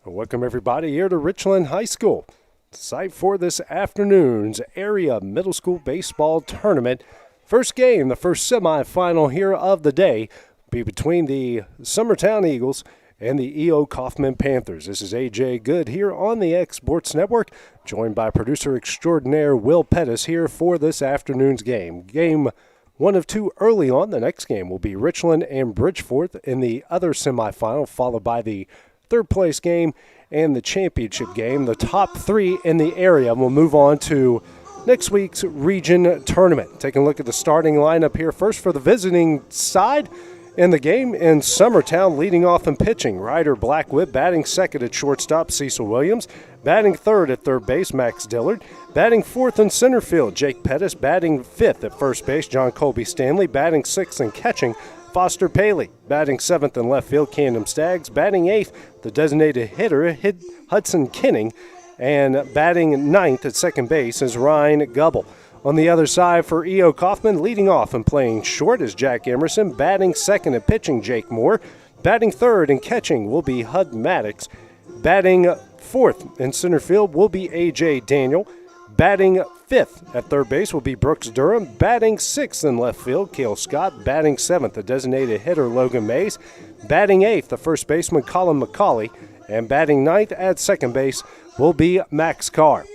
Welcome everybody here to Richland High School, site for this afternoon's area middle school baseball tournament. First game, the first semifinal here of the day, will be between the Summertown Eagles and the E.O. Coffman Panthers. This is A.J. Good here on the X Sports Network, joined by producer extraordinaire Will Pettis here for this afternoon's game. Game one of two early on. The next game will be Richland and Bridgeforth in the other semifinal, followed by the third place game and the championship game. The top three in the area will move on to next week's region tournament. Taking a look at the starting lineup here. First for the visiting side in the game in Summertown, leading off and pitching, Ryder Blackwood. Batting second at shortstop, Cecil Williams. Batting third at third base, Max Dillard. Batting fourth in center field, Jake Pettis. Batting fifth at first base, John Colby Stanley. Batting sixth and catching, Foster Paley. Batting seventh in left field, Camden Staggs. Batting eighth, the designated hitter, Hudson Kinning. And batting ninth at second base is Ryan Gubble. On the other side for E.O. Coffman, leading off and playing short is Jack Emerson. Batting second and pitching, Jake Moore. Batting third and catching will be Hud Maddox. Batting fourth in center field will be A.J. Daniel. Batting fifth at third base will be Brooks Durham. Batting sixth in left field, Cale Scott. Batting seventh, the designated hitter, Logan Mays. Batting eighth, the first baseman, Colin McCauley. And batting ninth at second base will be Max Carr.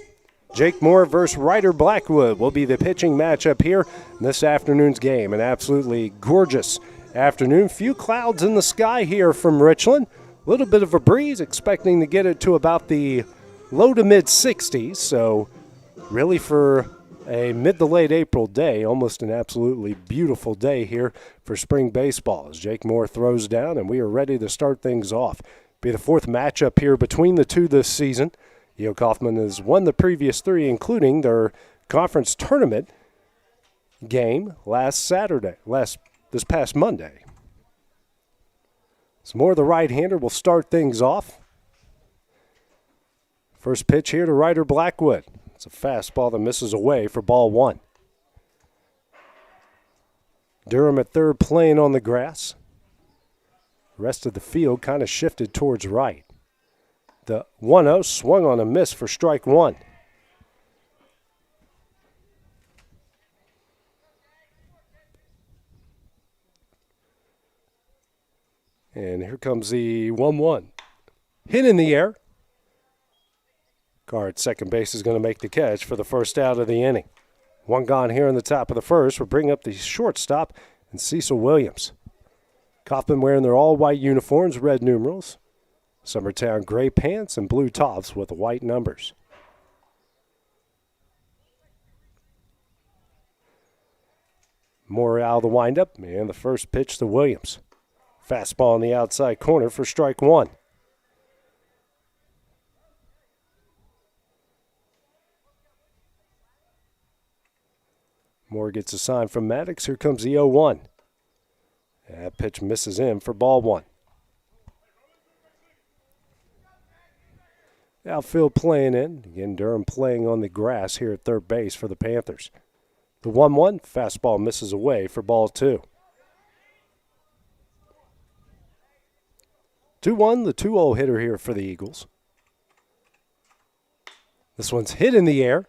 Jake Moore versus Ryder Blackwood will be the pitching matchup here in this afternoon's game. An absolutely gorgeous afternoon. Few clouds in the sky here from Richland. A little bit of a breeze, expecting to get it to about the low to mid 60s. So really for a mid to late April day, almost an absolutely beautiful day here for spring baseball as Jake Moore throws down and we are ready to start things off. Be the fourth matchup here between the two this season. E.O. Coffman has won the previous three, including their conference tournament game this past Monday. So Moore, the right-hander, will start things off. First pitch here to Ryder Blackwood. It's a fastball that misses away for ball one. Durham at third playing on the grass. Rest of the field kind of shifted towards right. The 1-0 swung on a miss for strike one. And here comes the 1-1. Hit in the air. Carr at second base is going to make the catch for the first out of the inning. One gone here in the top of the first. We'll bring up the shortstop and Cecil Williams. Coffman wearing their all-white uniforms, red numerals. Summertown gray pants and blue tops with white numbers. Moore out of the windup, and the first pitch to Williams. Fastball on the outside corner for strike one. Moore gets a sign from Maddox. Here comes the 0-1. That pitch misses in for ball one. Outfield playing in. Again, Durham playing on the grass here at third base for the Panthers. The 1-1, fastball misses away for ball two. 2-1, the 2-0 hitter here for the Eagles. This one's hit in the air.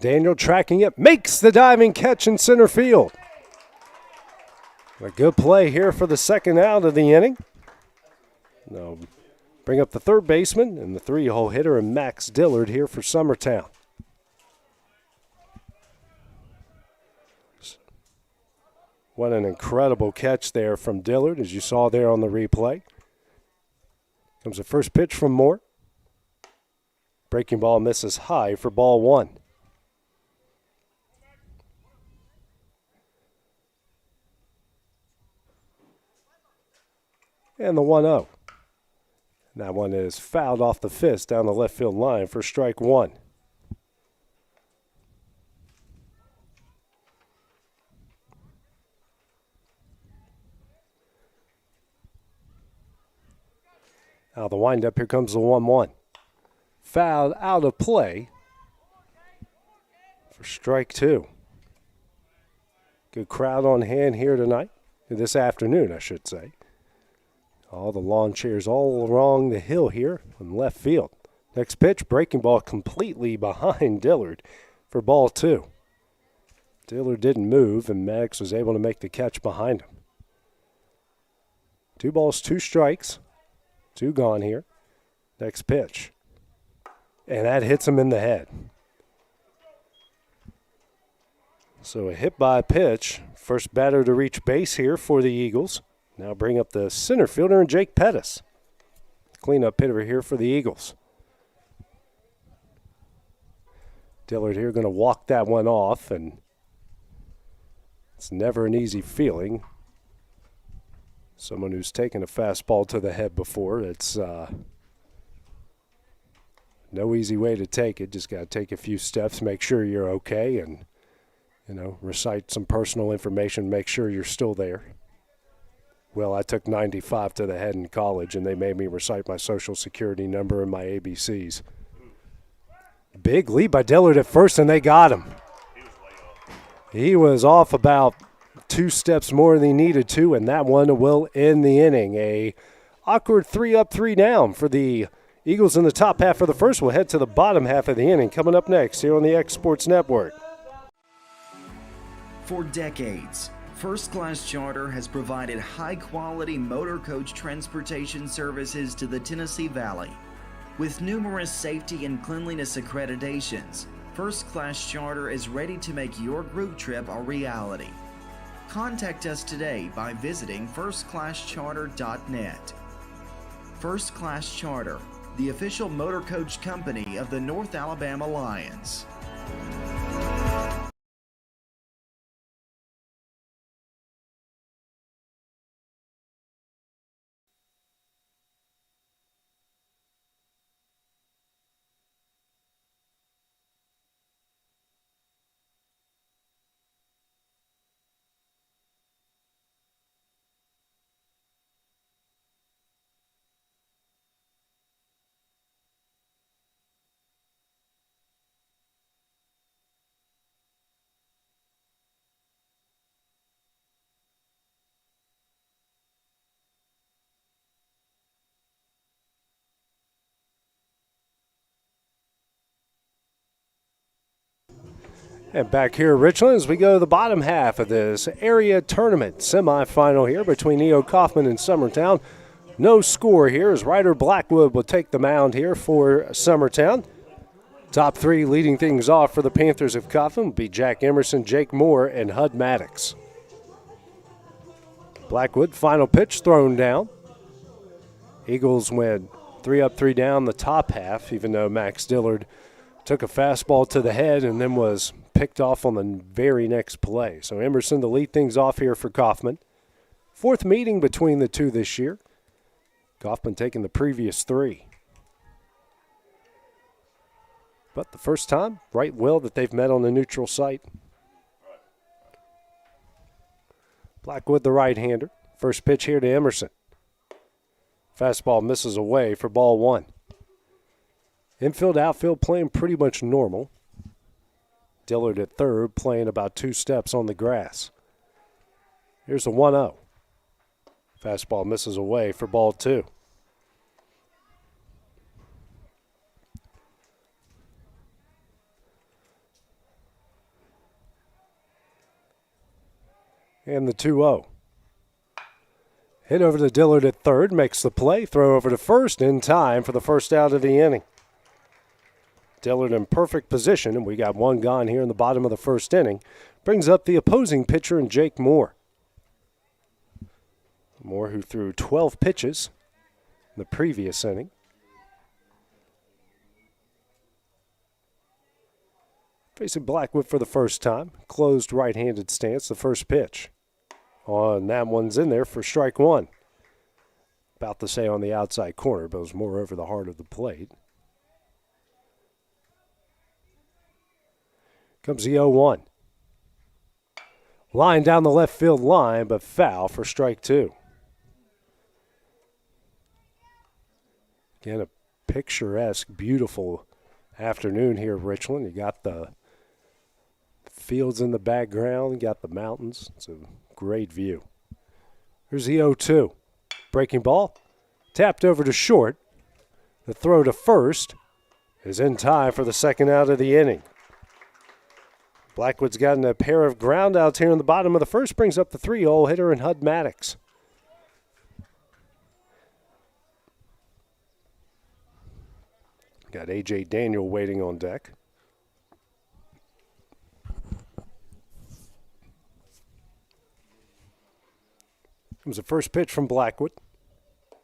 Daniel tracking it, makes the diving catch in center field. A good play here for the second out of the inning. No. Bring up the third baseman and the 3-hole hitter and Max Dillard here for Summertown. What an incredible catch there from Dillard, as you saw there on the replay. Comes the first pitch from Moore. Breaking ball misses high for ball one. And the 1-0. That one is fouled off the fist down the left field line for strike one. Out of the windup, here comes the 1-1. Fouled out of play for strike two. Good crowd on hand here tonight, this afternoon, I should say. All the lawn chairs all along the hill here in left field. Next pitch, breaking ball completely behind Dillard for ball 2. Dillard didn't move, and Maddox was able to make the catch behind him. 2 balls, 2 strikes. 2 gone here. Next pitch. And that hits him in the head. So a hit by pitch. First batter to reach base here for the Eagles. Now bring up the center fielder and Jake Pettis. Cleanup hitter here for the Eagles. Dillard here going to walk that one off, and it's never an easy feeling. Someone who's taken a fastball to the head before, it's no easy way to take it. Just got to take a few steps, make sure you're okay, and, recite some personal information, make sure you're still there. Well, I took 95 to the head in college, and they made me recite my social security number and my ABCs. Big lead by Dillard at first, and they got him. He was off about 2 steps more than he needed to, and that one will end the inning. A awkward 3 up, 3 down for the Eagles in the top half of the first. We'll head to the bottom half of the inning coming up next here on the X Sports Network. For decades, First Class Charter has provided high-quality motor coach transportation services to the Tennessee Valley. With numerous safety and cleanliness accreditations, First Class Charter is ready to make your group trip a reality. Contact us today by visiting firstclasscharter.net. First Class Charter, the official motor coach company of the North Alabama Lions. And back here at Richland as we go to the bottom half of this area tournament semifinal here between E.O. Coffman and Summertown. No score here as Ryder Blackwood will take the mound here for Summertown. Top 3 leading things off for the Panthers of Coffman will be Jack Emerson, Jake Moore, and Hud Maddox. Blackwood, final pitch thrown down. Eagles went 3 up, 3 down the top half, even though Max Dillard took a fastball to the head and then was picked off on the very next play. So Emerson to lead things off here for Coffman. 4th meeting between the two this year. Coffman taking the previous 3. But the first time, right will that they've met on the neutral site. Blackwood the right-hander. First pitch here to Emerson. Fastball misses away for ball 1. Infield, outfield playing pretty much normal. Dillard at third playing about 2 steps on the grass. Here's a 1-0. Fastball misses away for ball 2. And the 2-0. Hit over to Dillard at third, makes the play, throw over to first in time for the first out of the inning. Dillard in perfect position, and we got 1 gone here in the bottom of the first inning. Brings up the opposing pitcher in Jake Moore. Moore, who threw 12 pitches in the previous inning. Facing Blackwood for the first time. Closed right-handed stance, the first pitch. And that one's in there for strike 1. About to say on the outside corner, but it was more over the heart of the plate. Comes the 0-1. Line down the left field line, but foul for strike 2. Again, a picturesque, beautiful afternoon here at Richland. You got the fields in the background, you got the mountains. It's a great view. Here's the 0-2. Breaking ball, Tapped over to short. The throw to first is in time for the second out of the inning. Blackwood's gotten a pair of ground outs here in the bottom of the first, brings up the 3-0 hitter in Hud Maddox. Got A.J. Daniel waiting on deck. Comes the first pitch from Blackwood.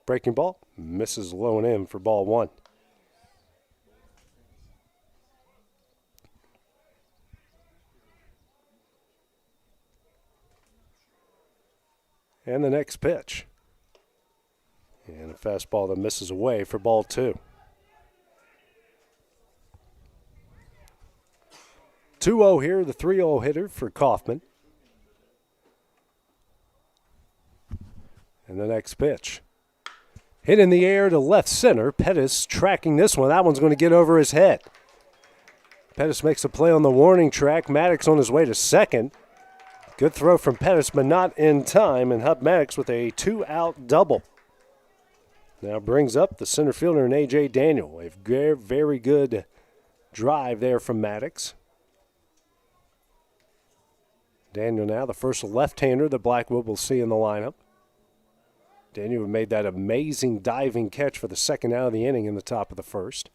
Breaking ball, misses low and in for ball one. And the next pitch. And a fastball that misses away for ball two. 2-0 here, the 3-0 hitter for Coffman. And the next pitch. Hit in the air to left center. Pettis tracking this one. That one's going to get over his head. Pettis makes a play on the warning track. Maddox on his way to second. Good throw from Pettis, but not in time. And Hub Maddox with a 2-out double. Now brings up the center fielder in A.J. Daniel. A very good drive there from Maddox. Daniel now the first left-hander that Blackwood will see in the lineup. Daniel made that amazing diving catch for the second out of the inning in the top of the first.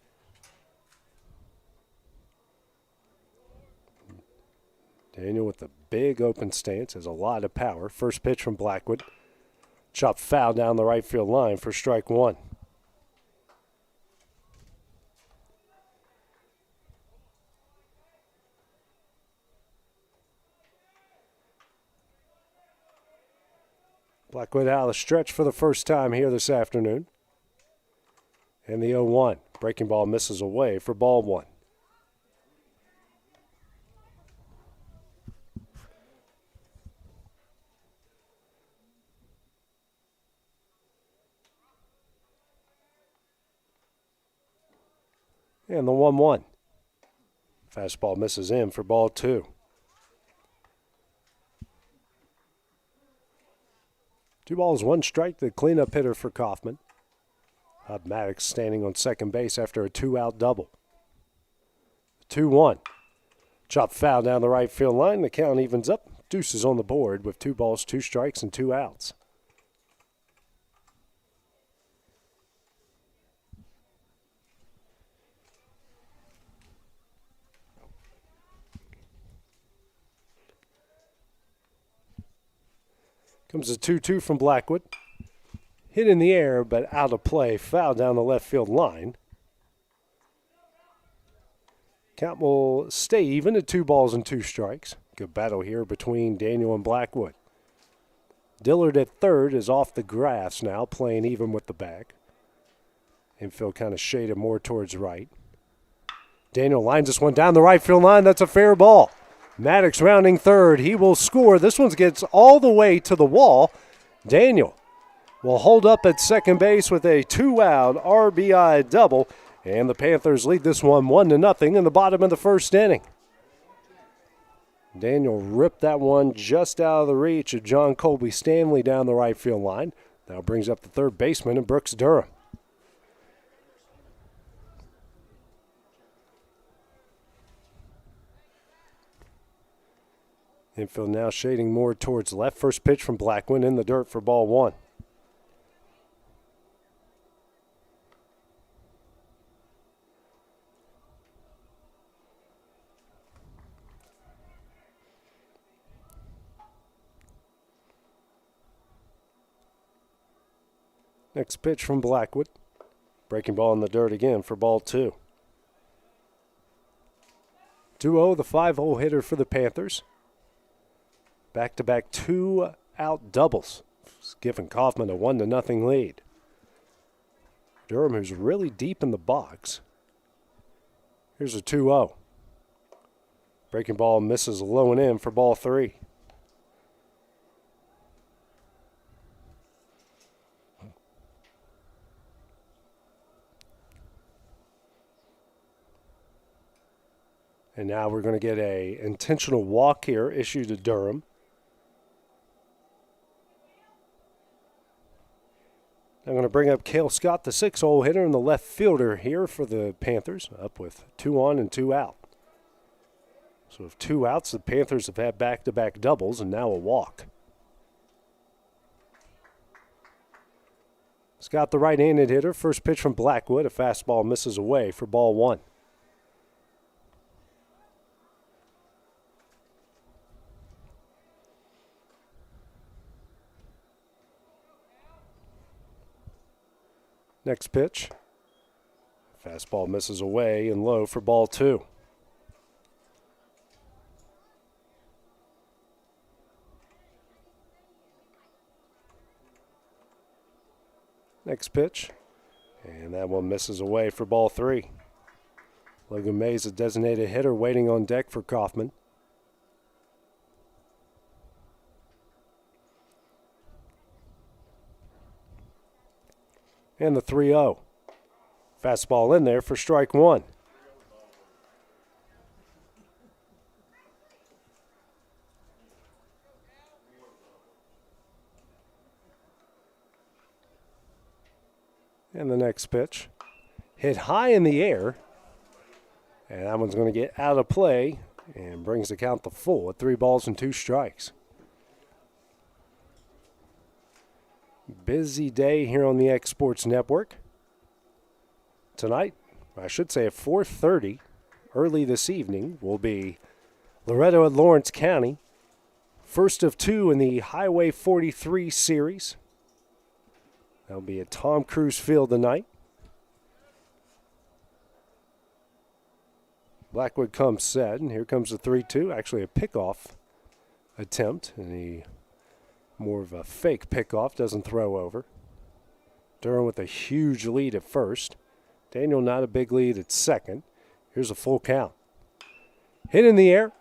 Daniel with the big open stance has a lot of power. First pitch from Blackwood. Chopped foul down the right field line for strike one. Blackwood out of the stretch for the first time here this afternoon. And the 0-1. Breaking ball misses away for ball one. And the 1-1. Fastball misses in for ball two. 2-1 strike, the cleanup hitter for Coffman. Hub Maddox standing on second base after a 2-out double. 2-1. Chop foul down the right field line. The count evens up. Deuces on the board with 2 balls, 2 strikes, and 2 outs. Comes a 2-2 from Blackwood. Hit in the air, but out of play. Foul down the left field line. Count will stay even at 2 balls and 2 strikes. Good battle here between Daniel and Blackwood. Dillard at third is off the grass now, playing even with the bag. Infield kind of shaded more towards right. Daniel lines this one down the right field line. That's a fair ball. Maddox rounding third. He will score. This one gets all the way to the wall. Daniel will hold up at second base with a 2-out RBI double. And the Panthers lead this one 1-0 in the bottom of the first inning. Daniel ripped that one just out of the reach of John Colby Stanley down the right field line. Now brings up the third baseman and Brooks Durham. Infield now shading more towards left. First pitch from Blackwood in the dirt for ball one. Next pitch from Blackwood. Breaking ball in the dirt again for ball two. 2-0, the 5-0 hitter for the Panthers. Back-to-back 2-out doubles, giving Coffman a 1-0 lead. Durham, who's really deep in the box. Here's a 2-0. Breaking ball misses low and in for ball three. And now we're going to get a intentional walk here issued to Durham. I'm going to bring up Cale Scott, the 6-hole hitter and the left fielder here for the Panthers, up with 2 on and 2 out. So with 2 outs, the Panthers have had back-to-back doubles and now a walk. Scott, the right-handed hitter. First pitch from Blackwood. A fastball misses away for ball 1. Next pitch. Fastball misses away and low for ball 2. Next pitch. And that one misses away for ball 3. Logan Mays, a designated hitter, waiting on deck for Coffman. And the 3-0. Fastball in there for strike 1. And the next pitch. Hit high in the air. And that one's going to get out of play and brings the count to full at 3 balls and 2 strikes. Busy day here on the X Sports Network. Tonight, I should say at 4:30, early this evening, will be Loretto at Lawrence County. First of 2 in the Highway 43 series. That'll be at Tom Cruise Field tonight. Blackwood comes set, and here comes the 3-2. Actually a pickoff attempt, and more of a fake pickoff, doesn't throw over. Durham with a huge lead at first. Daniel not a big lead at second. Here's a full count. Hit in the air.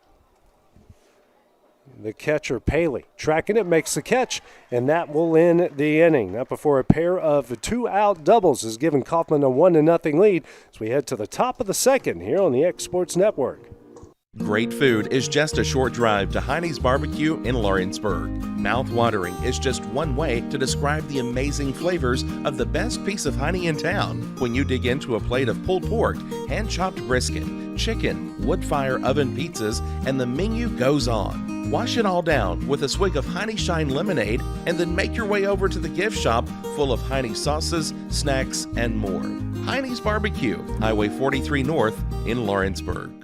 The catcher, Paley, tracking it, makes the catch, and that will end the inning. Not before a pair of 2-out doubles has given Coffman a 1-0 lead as we head to the top of the second here on the X Sports Network. Great food is just a short drive to Heine's Barbecue in Lawrenceburg. Mouth-watering is just one way to describe the amazing flavors of the best piece of Heine in town when you dig into a plate of pulled pork, hand-chopped brisket, chicken, wood-fire oven pizzas, and the menu goes on. Wash it all down with a swig of Heine Shine lemonade and then make your way over to the gift shop full of Heine sauces, snacks, and more. Heine's Barbecue, Highway 43 North in Lawrenceburg.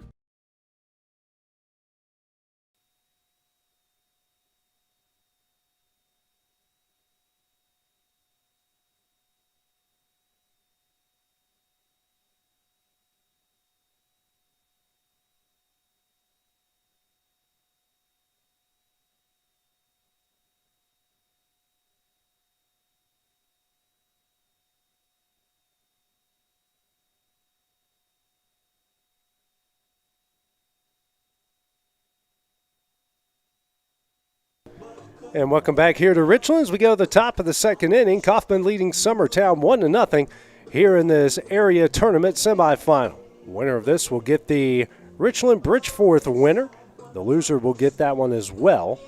And welcome back here to Richland as we go to the top of the second inning. Coffman leading Summertown 1-0 here in this area tournament semifinal. Winner of this will get the Richland Bridgeforth winner. The loser will get that one as well.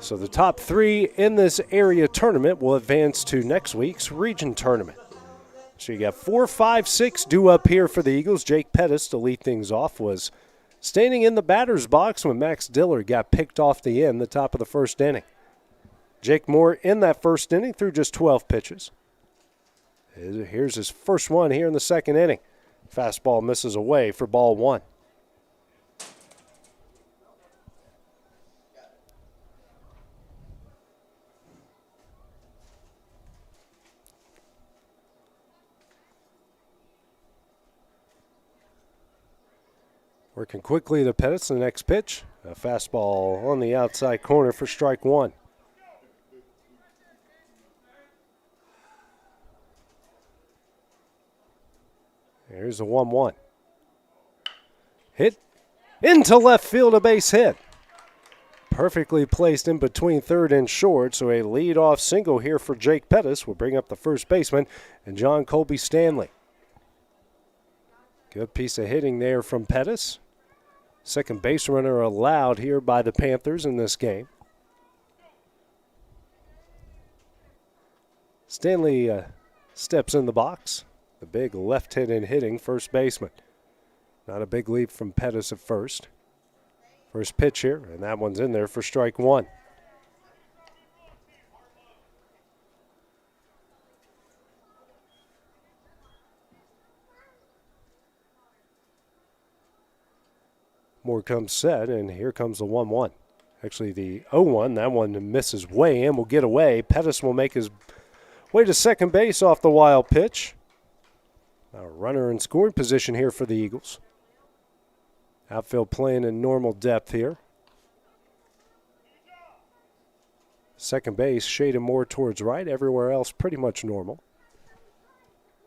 So the top 3 in this area tournament will advance to next week's region tournament. So you got 4, 5, 6 due up here for the Eagles. Jake Pettis, to lead things off, was standing in the batter's box when Max Diller got picked off the end, the top of the first inning. Jake Moore in that first inning threw just 12 pitches. Here's his first one here in the second inning. Fastball misses away for ball 1. Working quickly to Pettis, the next pitch. A fastball on the outside corner for strike 1. Here's a 1-1. Hit into left field, a base hit. Perfectly placed in between third and short, so a leadoff single here for Jake Pettis will bring up the first baseman and John Colby Stanley. Good piece of hitting there from Pettis. Second base runner allowed here by the Panthers in this game. Stanley steps in the box. The big left-handed hitting first baseman. Not a big leap from Pettis at first. First pitch here, and that one's in there for strike one. Moore comes set, and here comes the 1-1. Actually, the 0-1, that one misses way in, will get away. Pettis will make his way to second base off the wild pitch. A runner in scoring position here for the Eagles. Outfield playing in normal depth here. Second base shaded more towards right. Everywhere else pretty much normal.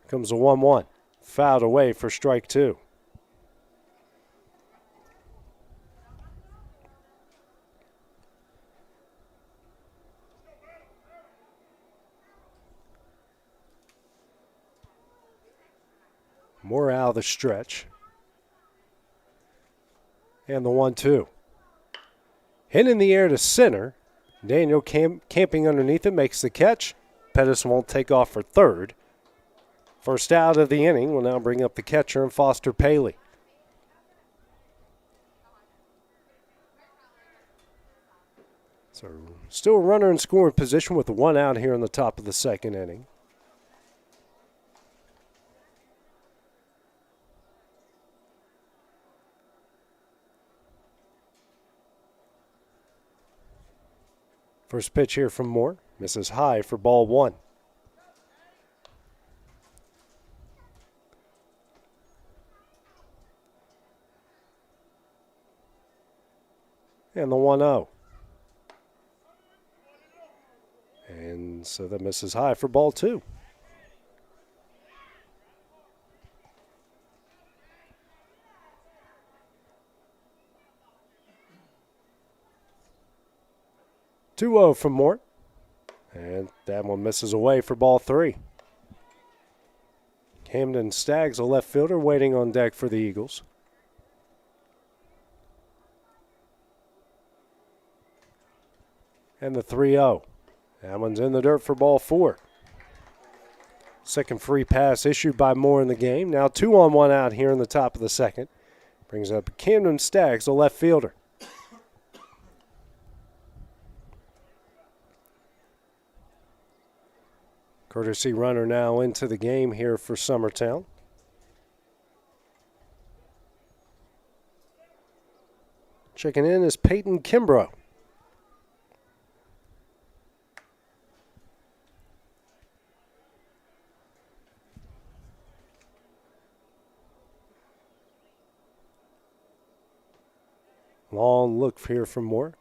Comes the 1-1. Fouled away for strike two. More out of the stretch. And the 1-2. Hit in the air to center. Daniel camping underneath it makes the catch. Pettis won't take off for third. First out of the inning will now bring up the catcher and Foster Paley. So still a runner in scoring position with one out here in the top of the second inning. First pitch here from Moore. Misses high for ball one. And the 1-0. And so that misses high for ball two. Two-0 from Moore. And that one misses away for ball three. Camden Staggs, a left fielder, waiting on deck for the Eagles. And the 3-0. That one's in the dirt for ball four. Second free pass issued by Moore in the game. Now 2-on-1 out here in the top of the second. Brings up Camden Staggs, a left fielder. Courtesy runner now into the game here for Summertown. Checking in is Peyton Kimbrough. Long look here from Moore.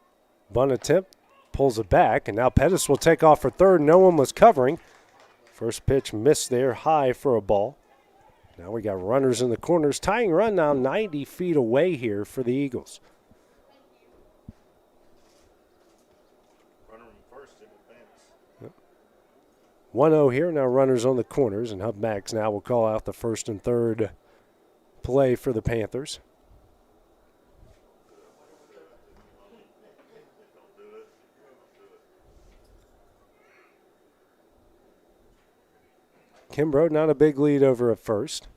Bunt attempt, pulls it back, and now Pettis will take off for third. No one was covering. First pitch missed there, high for a ball. Now we got runners in the corners. Tying run now 90 feet away here for the Eagles. Runner in first in advance. 1-0 here, now runners on the corners, and Hub Max now will call out the first and third play for the Panthers. Kimbrough, not a big lead over at first.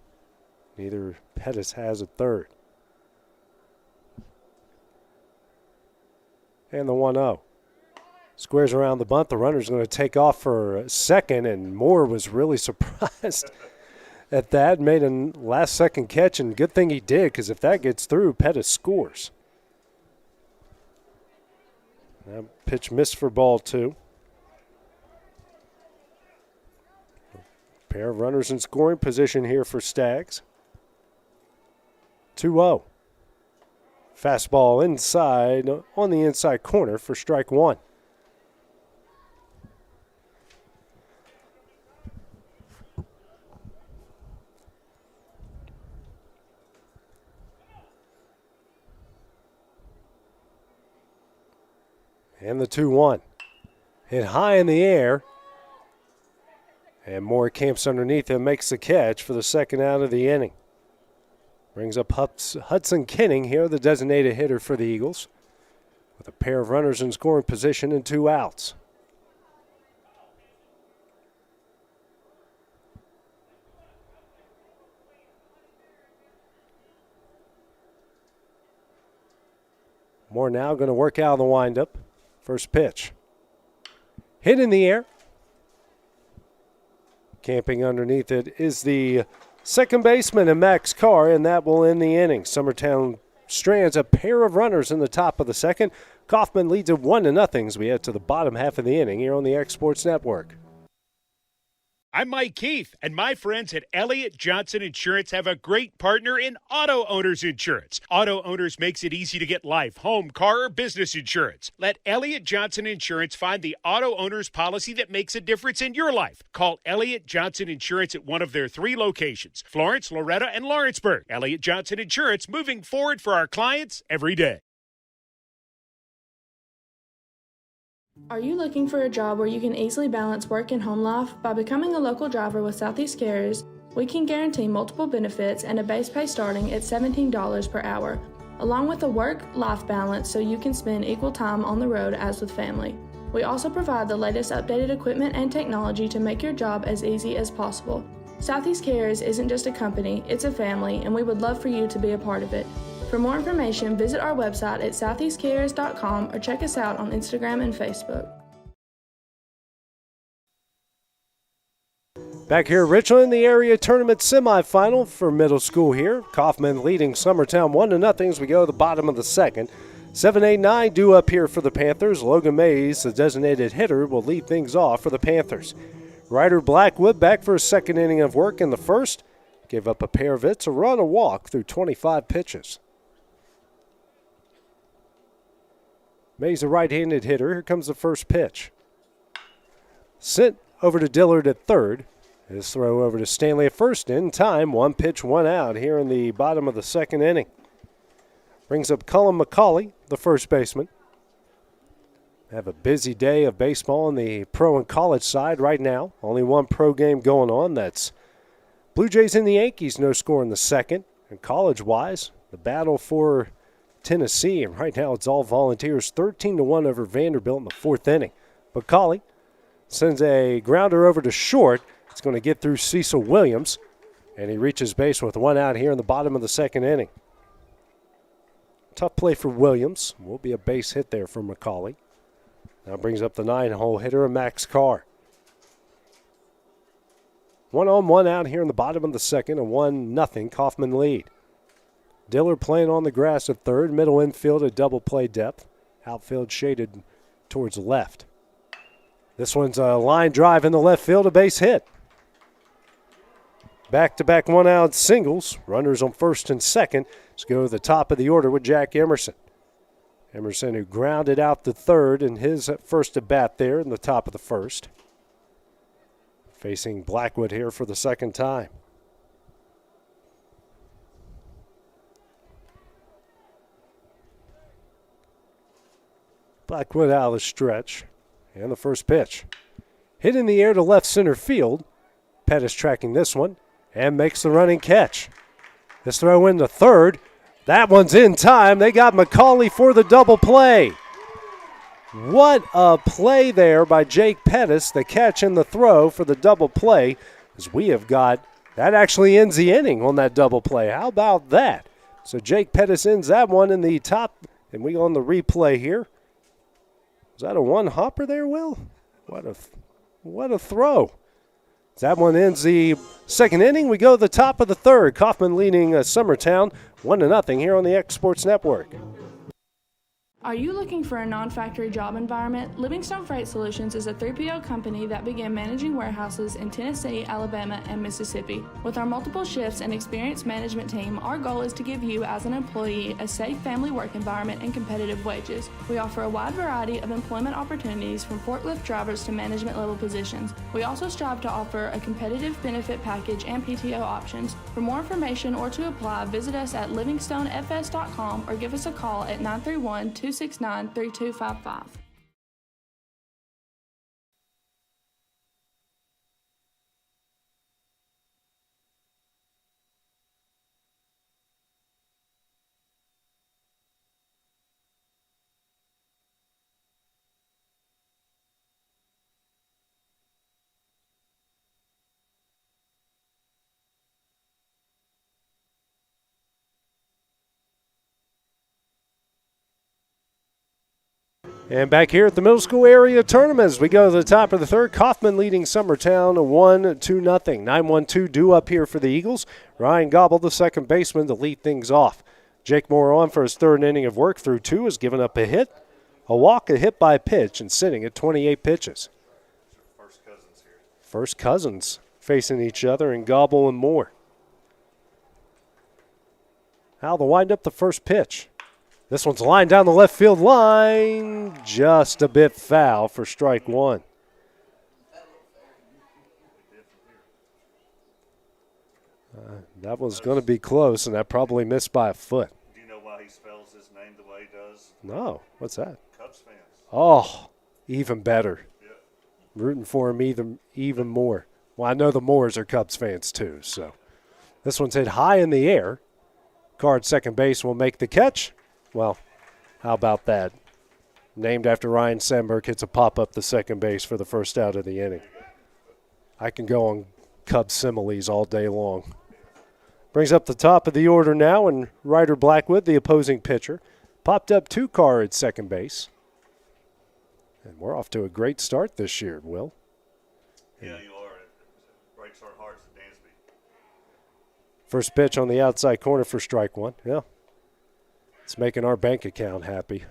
Neither Pettis has at third. And the 1-0. Squares around the bunt. The runner's going to take off for a second, and Moore was really surprised at that. Made a last-second catch, and good thing he did, because if that gets through, Pettis scores. That pitch missed for ball two. Pair of runners in scoring position here for Staggs. 2-0. Fastball inside on the inside corner for strike one. And the 2-1. Hit high in the air. And Moore camps underneath him, makes the catch for the second out of the inning. Brings up Hudson Kenning here, the designated hitter for the Eagles, with a pair of runners in scoring position and two outs. Moore now going to work out of the windup. First pitch. Hit in the air. Camping underneath it is the second baseman and Max Carr, and that will end the inning. Summertown strands a pair of runners in the top of the second. Coffman leads it 1-0 as we head to the bottom half of the inning here on the X Sports Network. I'm Mike Keith, and my friends at Elliott Johnson Insurance have a great partner in Auto Owners Insurance. Auto Owners makes it easy to get life, home, car, or business insurance. Let Elliott Johnson Insurance find the Auto Owners policy that makes a difference in your life. Call Elliott Johnson Insurance at one of their 3 locations, Florence, Loretto, and Lawrenceburg. Elliott Johnson Insurance, moving forward for our clients every day. Are you looking for a job where you can easily balance work and home life? By becoming a local driver with Southeast Carriers, we can guarantee multiple benefits and a base pay starting at $17 per hour, along with a work-life balance so you can spend equal time on the road as with family. We also provide the latest updated equipment and technology to make your job as easy as possible. Southeast Carriers isn't just a company, it's a family, and we would love for you to be a part of it. For more information, visit our website at southeastcarriers.com or check us out on Instagram and Facebook. Back here at Richland, the area tournament semifinal for middle school here. Coffman leading Summertown 1-0 as we go to the bottom of the second. 7-8-9 due up here for the Panthers. Logan Mays, the designated hitter, will lead things off for the Panthers. Ryder Blackwood back for a second inning of work in the first. Gave up a pair of hits, a run, a walk through 25 pitches. Mays a right-handed hitter. Here comes the first pitch. Sent over to Dillard at third. His throw over to Stanley at first in time. 1 pitch, 1 out here in the bottom of the second inning. Brings up Cullen McCauley, the first baseman. Have a busy day of baseball on the pro and college side right now. Only one pro game going on. That's Blue Jays and the Yankees, no score in the second. And college-wise, the battle for Tennessee, and right now it's all Volunteers, 13-1 over Vanderbilt in the fourth inning. McCauley sends a grounder over to short. It's going to get through Cecil Williams, and he reaches base with 1 out here in the bottom of the second inning. Tough play for Williams. Will be a base hit there for McCauley. Now brings up the 9-hole hitter, Max Carr. 1 on, 1 out here in the bottom of the second, a 1-0 Coffman lead. Dillard playing on the grass at third, middle infield at double play depth. Outfield shaded towards left. This one's a line drive in the left field, a base hit. Back-to-back 1-out singles. Runners on first and second. Let's go to the top of the order with Jack Emerson. Emerson, who grounded out the third in his first at bat there in the top of the first. Facing Blackwood here for the second time. Blackwood out of the stretch. And the first pitch. Hit in the air to left center field. Pettis tracking this one and makes the running catch. This throw into third. That one's in time. They got McCauley for the double play. What a play there by Jake Pettis, the catch and the throw for the double play. As we have got, that actually ends the inning on that double play. How about that? So Jake Pettis ends that one in the top, and we on the replay here. Was that a one-hopper there, Will? What a throw. That one ends the second inning. We go to the top of the third. Coffman leading Summertown 1-0 here on the X Sports Network. Are you looking for a non-factory job environment? Livingstone Freight Solutions is a 3PL company that began managing warehouses in Tennessee, Alabama, and Mississippi. With our multiple shifts and experienced management team, our goal is to give you as an employee a safe family work environment and competitive wages. We offer a wide variety of employment opportunities from forklift drivers to management level positions. We also strive to offer a competitive benefit package and PTO options. For more information or to apply, visit us at livingstonefs.com or give us a call at 931-269-3255. And back here at the middle school area tournament as we go to the top of the third, Coffman leading Summertown 1-0. 9-1-2 due up here for the Eagles. Ryan Gobble, the second baseman, to lead things off. Jake Moore on for his third inning of work through 2 has given up a hit, a walk, a hit by pitch, and sitting at 28 pitches. First cousins facing each other in Gobble and Moore. Now they'll wind up the first pitch. This one's lined down the left field line. Just a bit foul for strike one. That was going to be close, and that probably missed by a foot. Do you know why he spells his name the way he does? No. What's that? Cubs fans. Oh, even better. Yeah. Rooting for him even more. Well, I know the Moores are Cubs fans too, so. This one's hit high in the air. Card second base will make the catch. Well, how about that? Named after Ryan Sandberg, hits a pop-up to second base for the first out of the inning. I can go on Cubs similes all day long. Brings up the top of the order now, and Ryder Blackwood, the opposing pitcher, popped up 2 Carr at second base. And we're off to a great start this year, Will. Yeah, you are. Breaks our hearts at Dansby. First pitch on the outside corner for strike one. Yeah. It's making our bank account happy.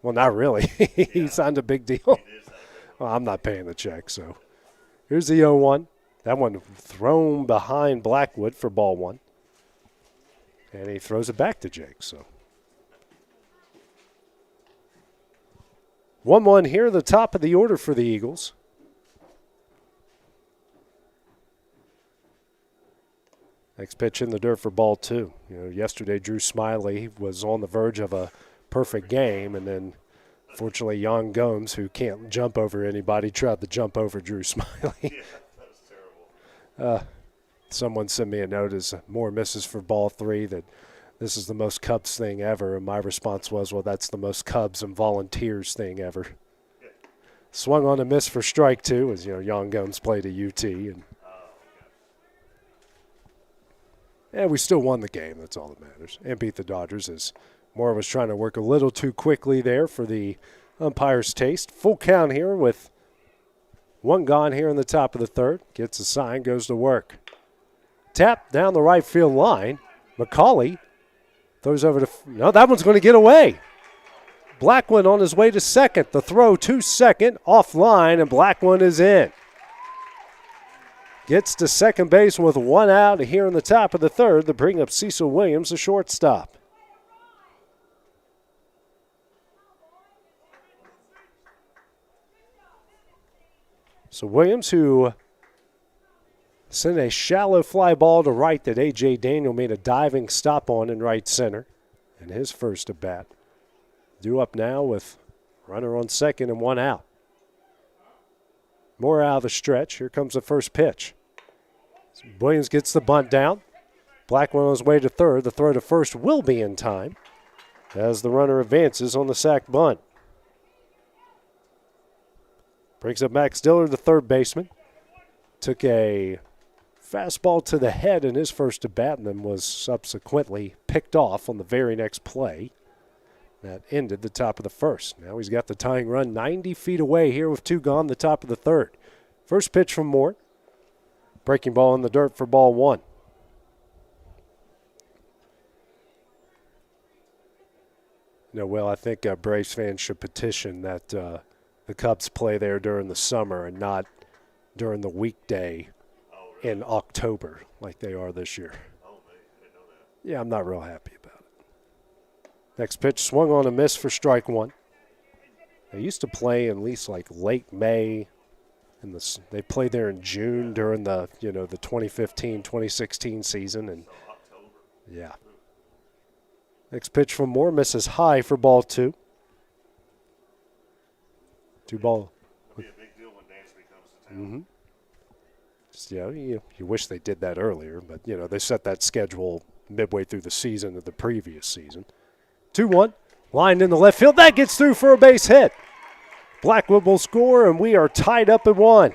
Well, not really. He signed a big deal. Well, I'm not paying the check, so. Here's the 0-1. That one thrown behind Blackwood for ball 1. And he throws it back to Jake, so. 1-1 here, the top of the order for the Eagles. Next pitch in the dirt for ball 2. You know, yesterday Drew Smiley was on the verge of a perfect game, and then fortunately Jan Gomes, who can't jump over anybody, tried to jump over Drew Smiley. Yeah, that was terrible. Someone sent me a note as Moore misses for ball 3 that this is the most Cubs thing ever, and my response was, well, that's the most Cubs and Volunteers thing ever. Yeah. Swung on a miss for strike 2 as, you know, Jan Gomes played at UT, and we still won the game. That's all that matters. And beat the Dodgers as Moore was trying to work a little too quickly there for the umpire's taste. Full count here with 1 gone here in the top of the third. Gets a sign, goes to work. Tap down the right field line. McCauley throws over to – no, that one's going to get away. Blackwood on his way to second. The throw to second, offline, and Blackwood is in. Gets to second base with 1 out here in the top of the third to bring up Cecil Williams, the shortstop. So Williams, who sent a shallow fly ball to right that A.J. Daniel made a diving stop on in right center in his first at bat. Due up now with runner on second and 1 out. More out of the stretch. Here comes the first pitch. Williams gets the bunt down. Blackwood on his way to third. The throw to first will be in time as the runner advances on the sac bunt. Brings up Max Diller, the third baseman. Took a fastball to the head in his first at bat and then was subsequently picked off on the very next play. That ended the top of the first. Now he's got the tying run 90 feet away here with 2 gone, the top of the third. First pitch from Moore. Breaking ball in the dirt for ball 1. No, well, I think Braves fans should petition that the Cubs play there during the summer and not during the weekday in October like they are this year. Oh, man, I didn't know that. Yeah, I'm not real happy about it. Next pitch swung on a miss for strike 1. They used to play in at least like late May. They played there in June during the, the 2015-2016 season. And yeah. Next pitch from Moore misses high for ball 2. 2 ball. It'll be a big deal when Dansby comes to town. Mm-hmm. You wish they did that earlier, but, they set that schedule midway through the season of the previous season. 2-1, lined in the left field. That gets through for a base hit. Blackwood will score, and we are tied up at 1.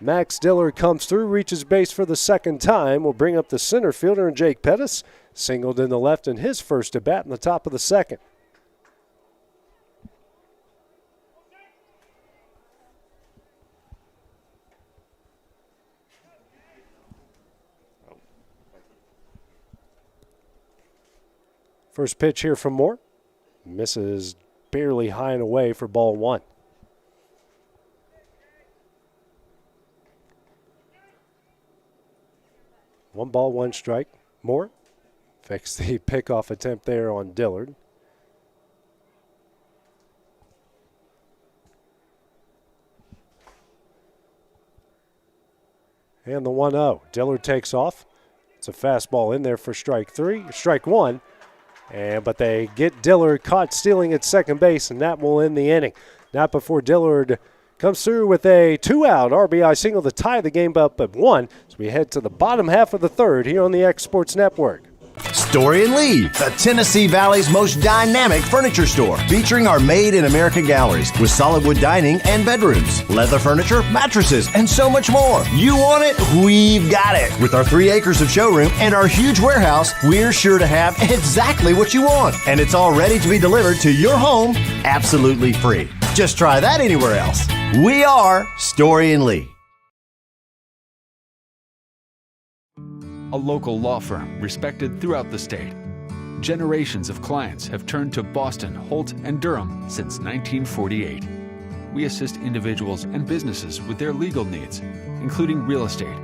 Max Diller comes through, reaches base for the second time. Will bring up the center fielder and Jake Pettis. Singled in the left in his first at bat in the top of the second. First pitch here from Moore. Misses barely high and away for ball 1. One ball, one strike. Moore fixed the pickoff attempt there on Dillard. And the 1-0. Dillard takes off. It's a fastball in there for strike 1. But they get Dillard caught stealing at second base, and that will end the inning. Not before Dillard comes through with a 2-out RBI single to tie the game up at 1. So we head to the bottom half of the third here on the X Sports Network. Story and Lee, the Tennessee Valley's most dynamic furniture store, featuring our Made in America galleries with solid wood dining and bedrooms, leather furniture, mattresses, and so much more. You want it? We've got it. With our 3 acres of showroom and our huge warehouse, we're sure to have exactly what you want. And it's all ready to be delivered to your home absolutely free. Just try that anywhere else. We are Story and Lee. A local law firm respected throughout the state. Generations of clients have turned to Boston, Holt, and Durham since 1948. We assist individuals and businesses with their legal needs, including real estate,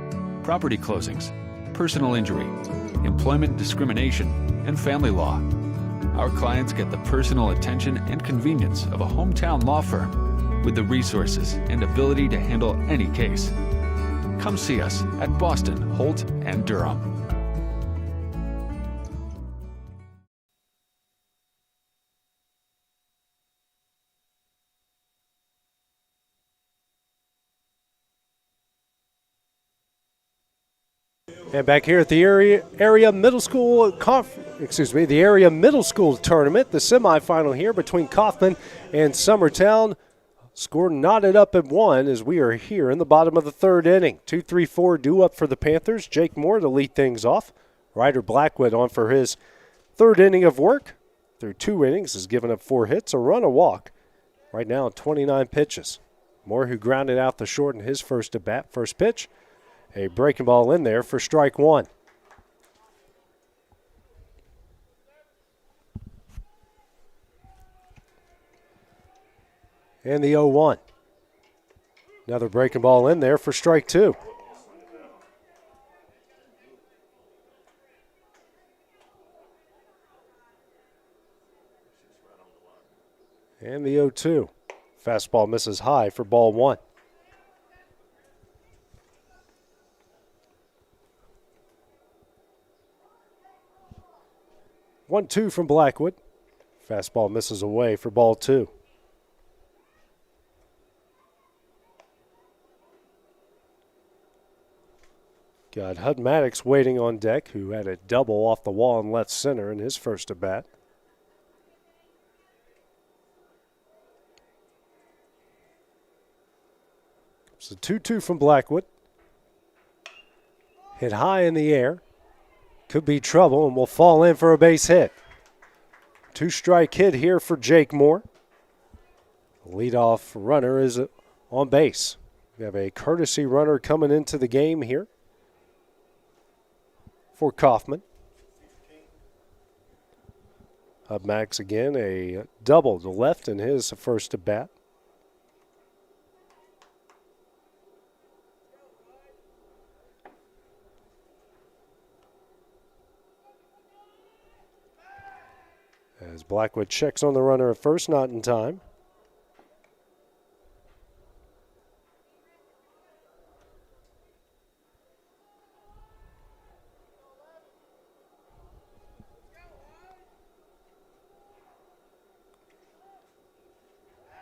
property closings, personal injury, employment discrimination, and family law. Our clients get the personal attention and convenience of a hometown law firm with the resources and ability to handle any case. Come see us at Boston, Holt, and Durham. And back here at the area middle school the area middle school tournament, the semifinal here between Coffman and Summertown. Score knotted up at 1 as we are here in the bottom of the third inning. 2-3-4 due up for the Panthers. Jake Moore to lead things off. Ryder Blackwood on for his third inning of work. Through 2 innings has given up 4 hits, a run, a walk. Right now 29 pitches. Moore, who grounded out the short in his first at bat. First pitch, a breaking ball in there for strike 1. And the 0-1. Another breaking ball in there for strike 2. And the 0-2. Fastball misses high for ball 1. One, 2 from Blackwood. Fastball misses away for ball 2. Got Hud Maddox waiting on deck, who had a double off the wall in left center in his first at bat. So 2-2 from Blackwood. Hit high in the air. Could be trouble and will fall in for a base hit. 2-strike hit here for Jake Moore. The leadoff runner is on base. We have a courtesy runner coming into the game here for Coffman. Hub Max again, a double to left in his first at bat. As Blackwood checks on the runner at first, not in time.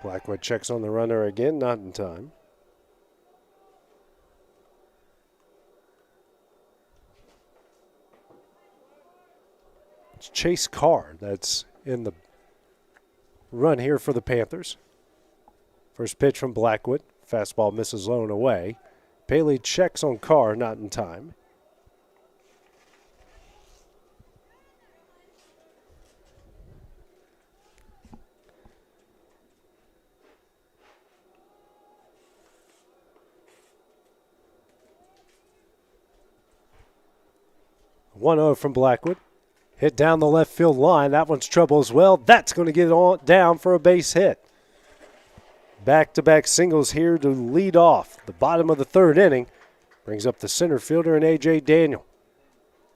Blackwood checks on the runner again, not in time. It's Chase Carr that's in the run here for the Panthers. First pitch from Blackwood. Fastball misses low and away. Paley checks on Carr, not in time. One 1-0 from Blackwood. Hit down the left field line. That one's trouble as well. That's going to get on down for a base hit. Back-to-back singles here to lead off the bottom of the third inning. Brings up the center fielder and A.J. Daniel.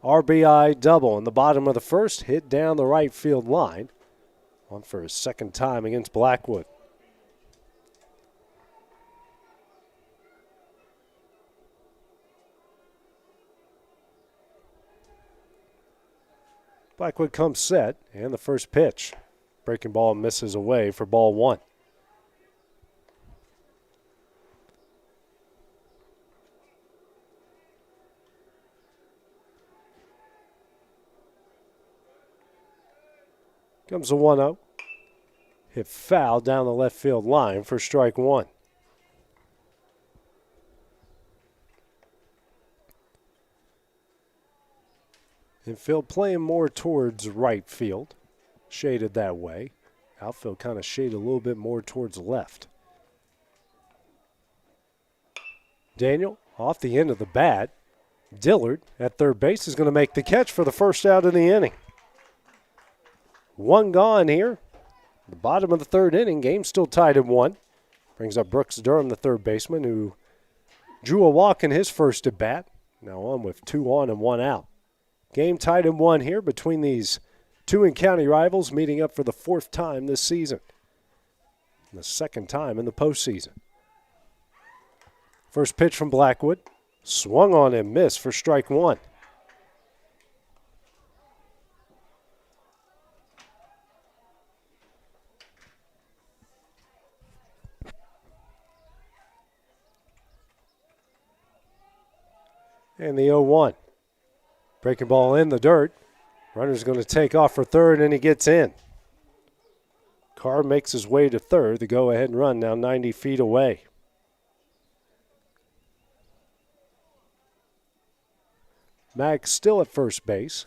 RBI double in the bottom of the first. Hit down the right field line. On for his second time against Blackwood. Blackwood comes set, and the first pitch. Breaking ball misses away for ball one. Comes a 1-0. Hit foul down the left field line for strike one. Infield playing more towards right field. Shaded that way. Outfield kind of shaded a little bit more towards left. Daniel off the end of the bat. Dillard at third base is going to make the catch for the first out of the inning. One gone here. The bottom of the third inning. Game still tied at 1. Brings up Brooks Durham, the third baseman, who drew a walk in his first at bat. Now on with 2 on and 1 out. Game tied at 1 here between these two in-county rivals, meeting up for the 4th time this season. And the 2nd time in the postseason. First pitch from Blackwood. Swung on and missed for strike one. And the 0-1. Breaking ball in the dirt. Runner's going to take off for third, and he gets in. Carr makes his way to third. The go-ahead run now 90 feet away. Max still at first base.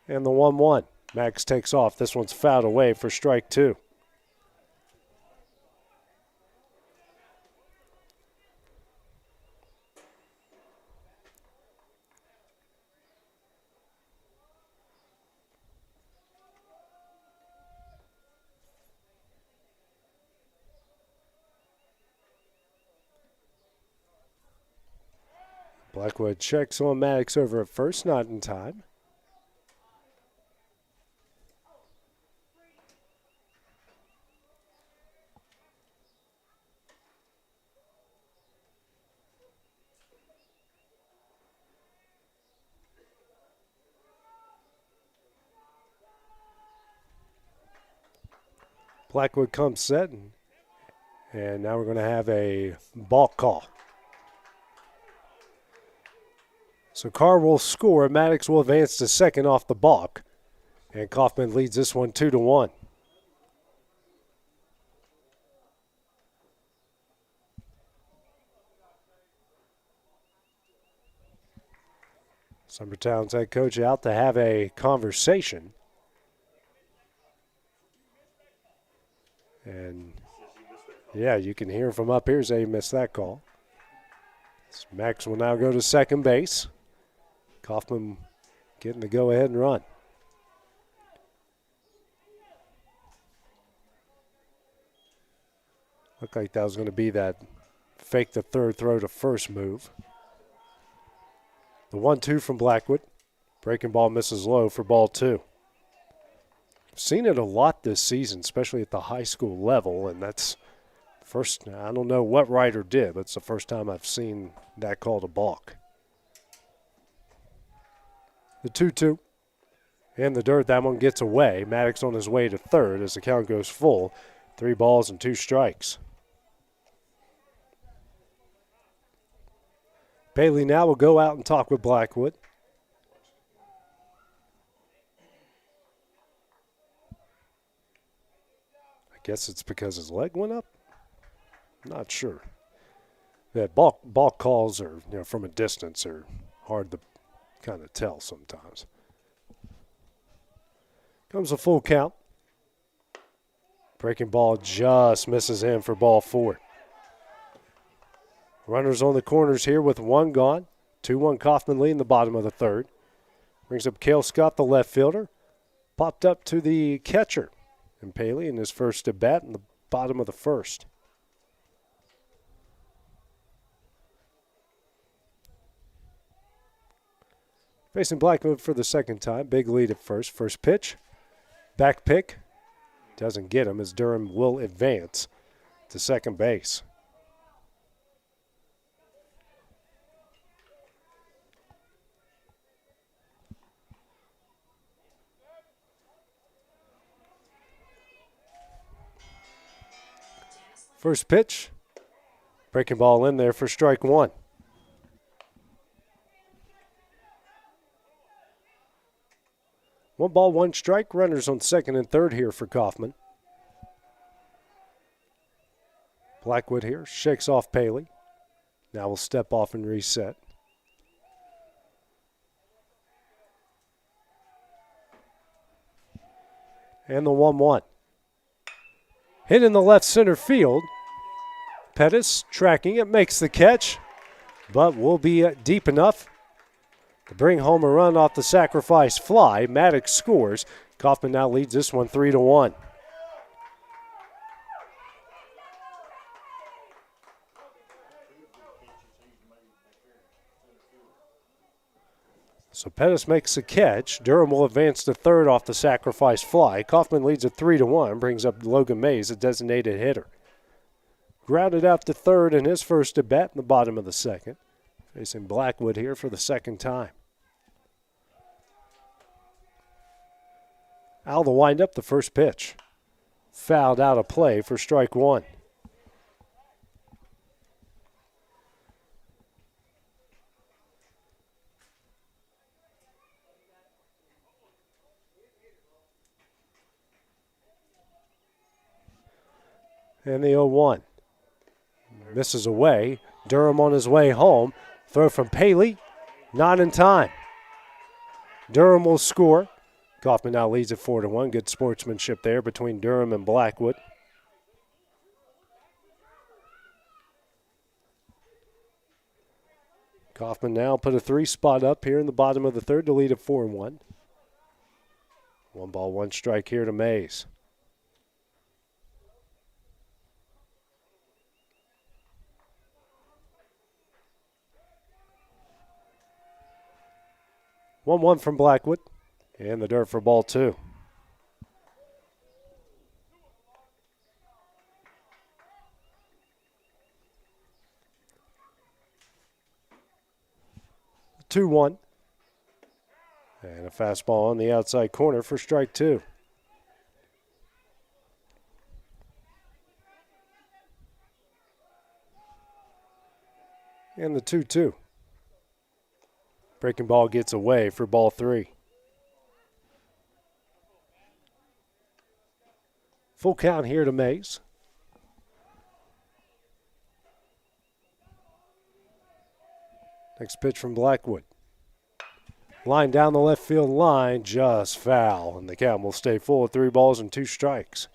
And the 1-1. Max takes off. This one's fouled away for strike two. Blackwood checks on Maddox over at first, not in time. Blackwood comes set, and now we're going to have a balk call. So Carr will score. Maddox will advance to second off the balk. And Coffman leads this one 2-1. Summertown's head coach out to have a conversation. And, yeah, you can hear from up here say he missed that call. So Max will now go to second base. Coffman getting the go-ahead and run. Looked like that was going to be that fake the third throw to first move. The 1-2 from Blackwood. Breaking ball misses low for ball two. Seen it a lot this season, especially at the high school level, and that's first. I don't know what writer did, but it's the first time I've seen that called a balk. The 2-2 in the dirt. That one gets away. Maddox on his way to third as the count goes full. 3 balls and 2 strikes. Bailey now will go out and talk with Blackwood. I guess it's because his leg went up. Not sure. That balk calls are, from a distance are hard to kind of tell sometimes. Comes a full count. Breaking ball just misses him for ball 4. Runners on the corners here with 1 gone. 2-1 Coffman lead in the bottom of the 3rd. Brings up Cale Scott, the left fielder. Popped up to the catcher. And Paley in his first at bat in the bottom of the 1st. Facing Blackwood for the second time. Big lead at first. First pitch. Back pick. Doesn't get him as Durham will advance to second base. First pitch. Breaking ball in there for strike 1. One ball, 1 strike. Runners on second and third here for Coffman. Blackwood here shakes off Paley. Now will step off and reset. And the 1-1. Hit in the left center field. Pettis tracking it, makes the catch, but will be deep enough to bring home a run off the sacrifice fly. Maddox scores. Coffman now leads this one 3-1. So Pettis makes the catch. Durham will advance to third off the sacrifice fly. Coffman leads at 3-1, brings up Logan Mays, a designated hitter. Grounded out to third in his first at bat in the bottom of the 2nd. Facing Blackwood here for the second time. Al the windup, the first pitch. Fouled out of play for strike 1. And the 0-1. Misses away. Durham on his way home. Throw from Paley. Not in time. Durham will score. Coffman now leads at 4-1. Good sportsmanship there between Durham and Blackwood. Coffman now put a 3 spot up here in the bottom of the 3rd to lead at 4-1. 1 ball, 1 strike here to Mays. One from Blackwood, and the dirt for ball 2. The 2-1. And a fastball on the outside corner for strike 2. And the 2-2. Breaking ball gets away for ball 3. Full count here to Mays. Next pitch from Blackwood. Line down the left field line, just foul, and the count will stay full at 3 balls and 2 strikes.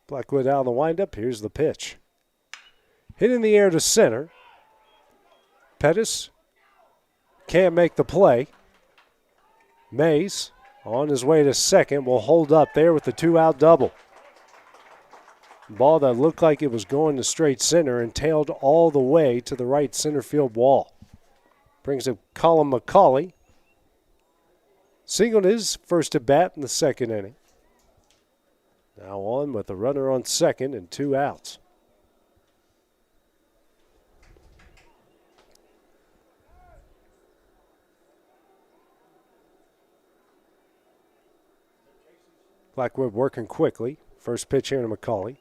Blackwood out of the windup. Here's the pitch. Hit in the air to center. Pettis can't make the play. Mays on his way to second will hold up there with the 2-out double. Ball that looked like it was going to straight center and tailed all the way to the right center field wall. Brings up Colin McCauley. Singled his first at bat in the 2nd inning. Now on with a runner on second and 2 outs. Blackwood working quickly. First pitch here to McCauley.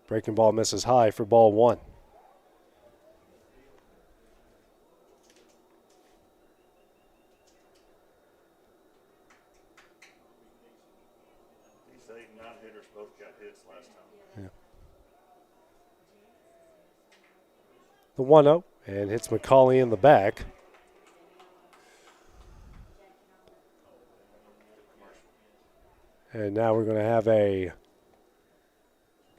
Breaking ball misses high for ball 1. both got hits last time. The 1-0 and hits McCauley in the back. And now we're going to have a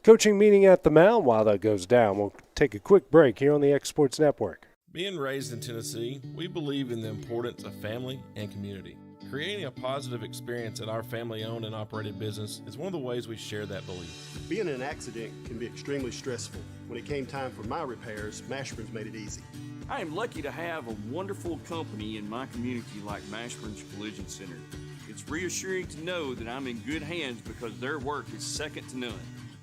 coaching meeting at the mound. While that goes down, we'll take a quick break here on the X Sports Network. Being raised in Tennessee, we believe in the importance of family and community. Creating a positive experience at our family-owned and operated business is one of the ways we share that belief. Being in an accident can be extremely stressful. When it came time for my repairs, Mashburn's made it easy. I am lucky to have a wonderful company in my community like Mashburn's Collision Center. It's reassuring to know that I'm in good hands because their work is second to none.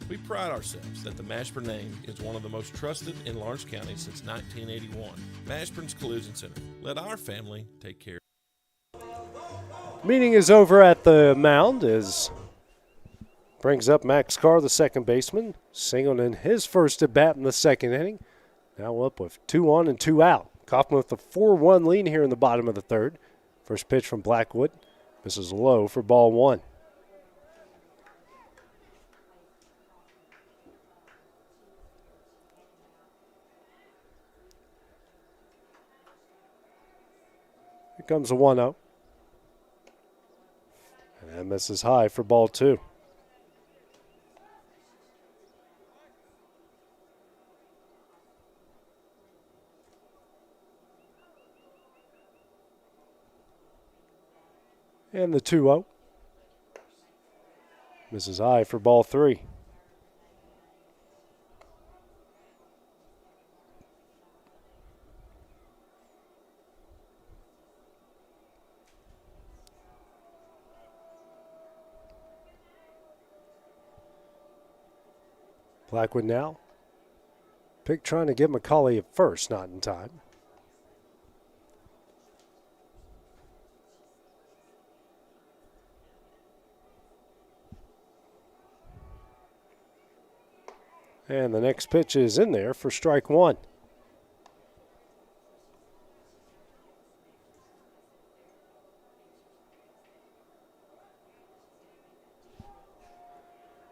We pride ourselves that the Mashburn name is one of the most trusted in Lawrence County since 1981. Mashburn's Collision Center. Let our family take care. Meeting is over at the mound as brings up Max Carr, the second baseman, singled in his first at bat in the second inning. Now up with 2 on and 2 out. Coffman with a 4-1 lead here in the bottom of the third. First pitch from Blackwood. Misses low for ball 1. Here comes a 1-0. And that misses high for ball 2. And the 2-0. Misses high for ball 3. Blackwood now. Pick trying to get McCauley at first, not in time. And the next pitch is in there for strike 1.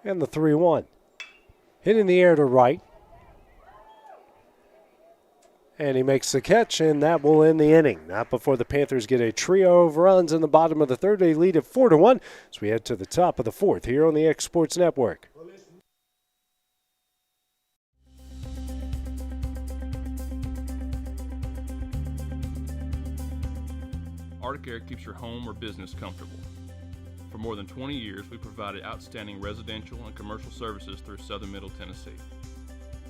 And the 3-1. Hit in the air to right. And he makes the catch, and that will end the inning. Not before the Panthers get a trio of runs in the bottom of the third. They lead at 4-1 as we head to the top of the fourth here on the X Sports Network. Arctic Air keeps your home or business comfortable. For more than 20 years, we provided outstanding residential and commercial services through Southern Middle Tennessee.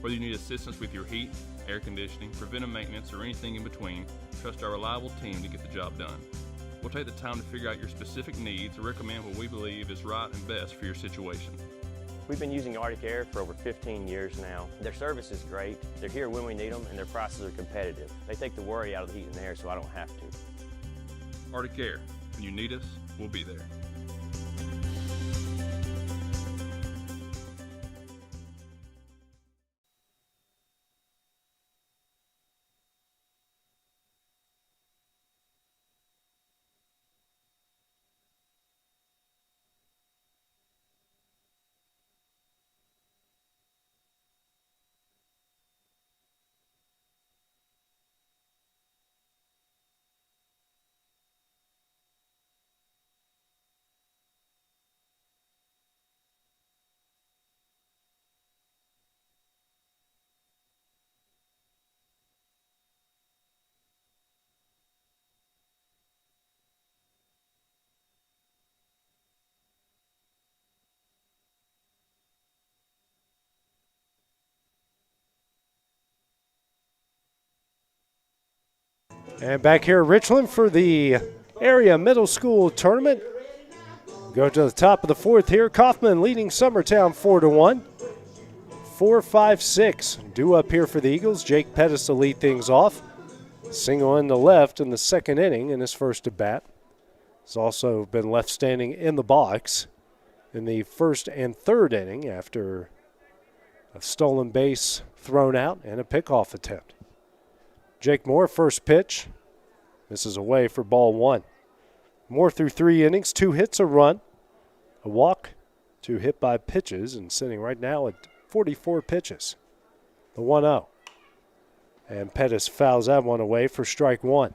Whether you need assistance with your heat, air conditioning, preventive maintenance, or anything in between, trust our reliable team to get the job done. We'll take the time to figure out your specific needs and recommend what we believe is right and best for your situation. We've been using Arctic Air for over 15 years now. Their service is great, they're here when we need them, and their prices are competitive. They take the worry out of the heat and air so I don't have to. Arctic Air. When you need us, we'll be there. And back here at Richland for the area middle school tournament. Go to the top of the fourth here. Coffman leading Summertown 4-1. 4-5-6. Due up here for the Eagles. Jake Pettis to lead things off. Single in the left in the second inning in his first at bat. He's also been left standing in the box in the first and third inning after a stolen base thrown out and a pickoff attempt. Jake Moore, first pitch. Misses away for ball 1. Moore through 3 innings, 2 hits, a run, a walk, 2 hit by pitches and sitting right now at 44 pitches. The 1-0. And Pettis fouls that one away for strike 1.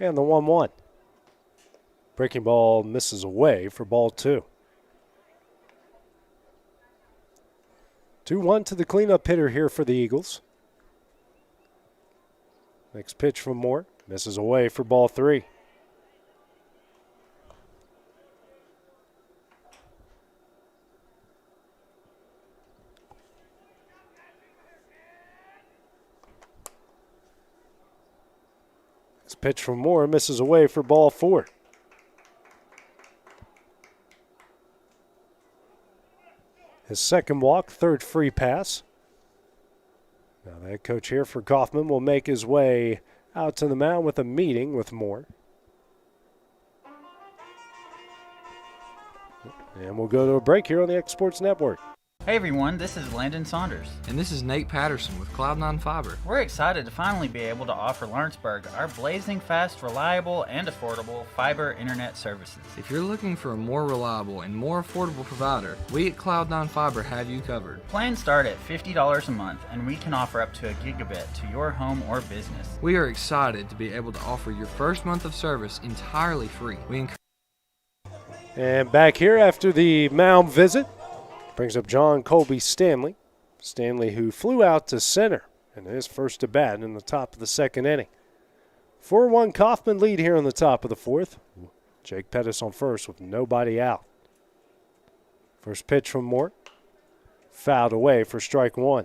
And the 1-1. Breaking ball misses away for ball 2. 2-1 to the cleanup hitter here for the Eagles. Next pitch from Moore. Misses away for ball 3. Next pitch from Moore. Misses away for ball 4. His second walk, third free pass. Now the head coach here for Coffman will make his way out to the mound with a meeting with Moore. And we'll go to a break here on the X Sports Network. Hey everyone, this is Landon Saunders. And this is Nate Patterson with Cloud9 Fiber. We're excited to finally be able to offer Lawrenceburg our blazing fast, reliable, and affordable fiber internet services. If you're looking for a more reliable and more affordable provider, we at Cloud9 Fiber have you covered. Plans start at $50 a month, and we can offer up to a gigabit to your home or business. We are excited to be able to offer your first month of service entirely free. And back here after the mound visit, brings up John Colby Stanley. Stanley, who flew out to center in his first at bat in the top of the second inning. 4-1 Coffman lead here in the top of the fourth. Jake Pettis on first with nobody out. First pitch from Moore. Fouled away for strike 1.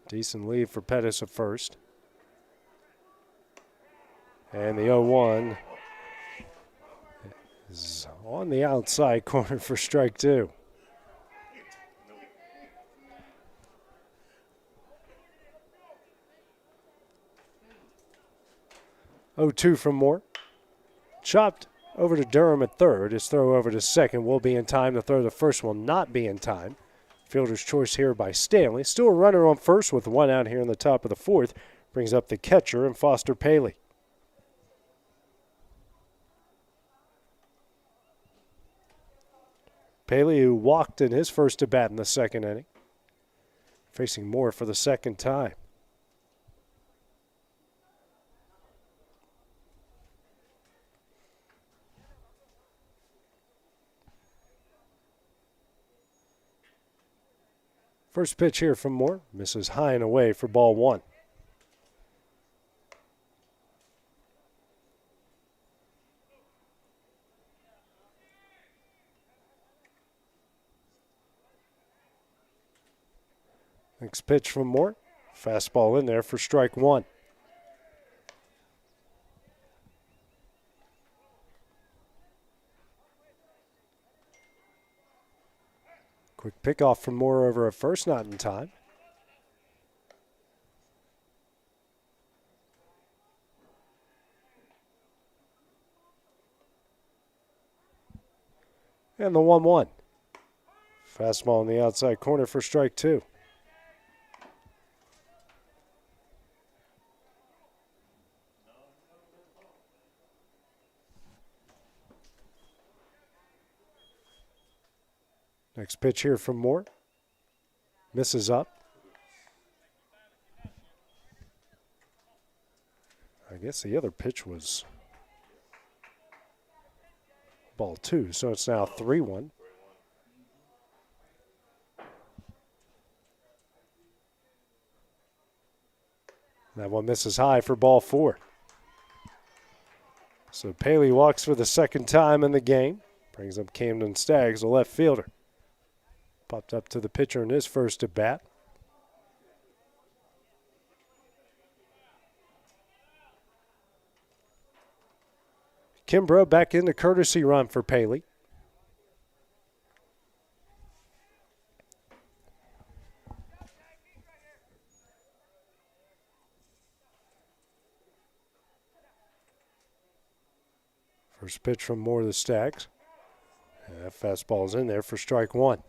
Decent lead for Pettis at first. And the 0-1 is on the outside corner for strike 2. Oh-2 from Moore. Chopped over to Durham at third. His throw over to second will be in time. The throw to first will not be in time. Fielder's choice here by Stanley. Still a runner on first with 1 out here in the top of the fourth. Brings up the catcher and Foster Paley. Paley, who walked in his first at bat in the second inning. Facing Moore for the second time. First pitch here from Moore. Misses high and away for ball 1. Next pitch from Moore. Fastball in there for strike 1. Quick pickoff from Moore over at first, not in time. And the 1-1. Fastball in the outside corner for strike 2. Next pitch here from Moore. Misses up. I guess the other pitch was ball 2, so it's now 3-1. That one misses high for ball 4. So Paley walks for the second time in the game. Brings up Camden Staggs, the left fielder. Popped up to the pitcher in his first at bat. Kimbrough back in the courtesy run for Paley. First pitch from Moore to the Stags. And that fastball's in there for strike one.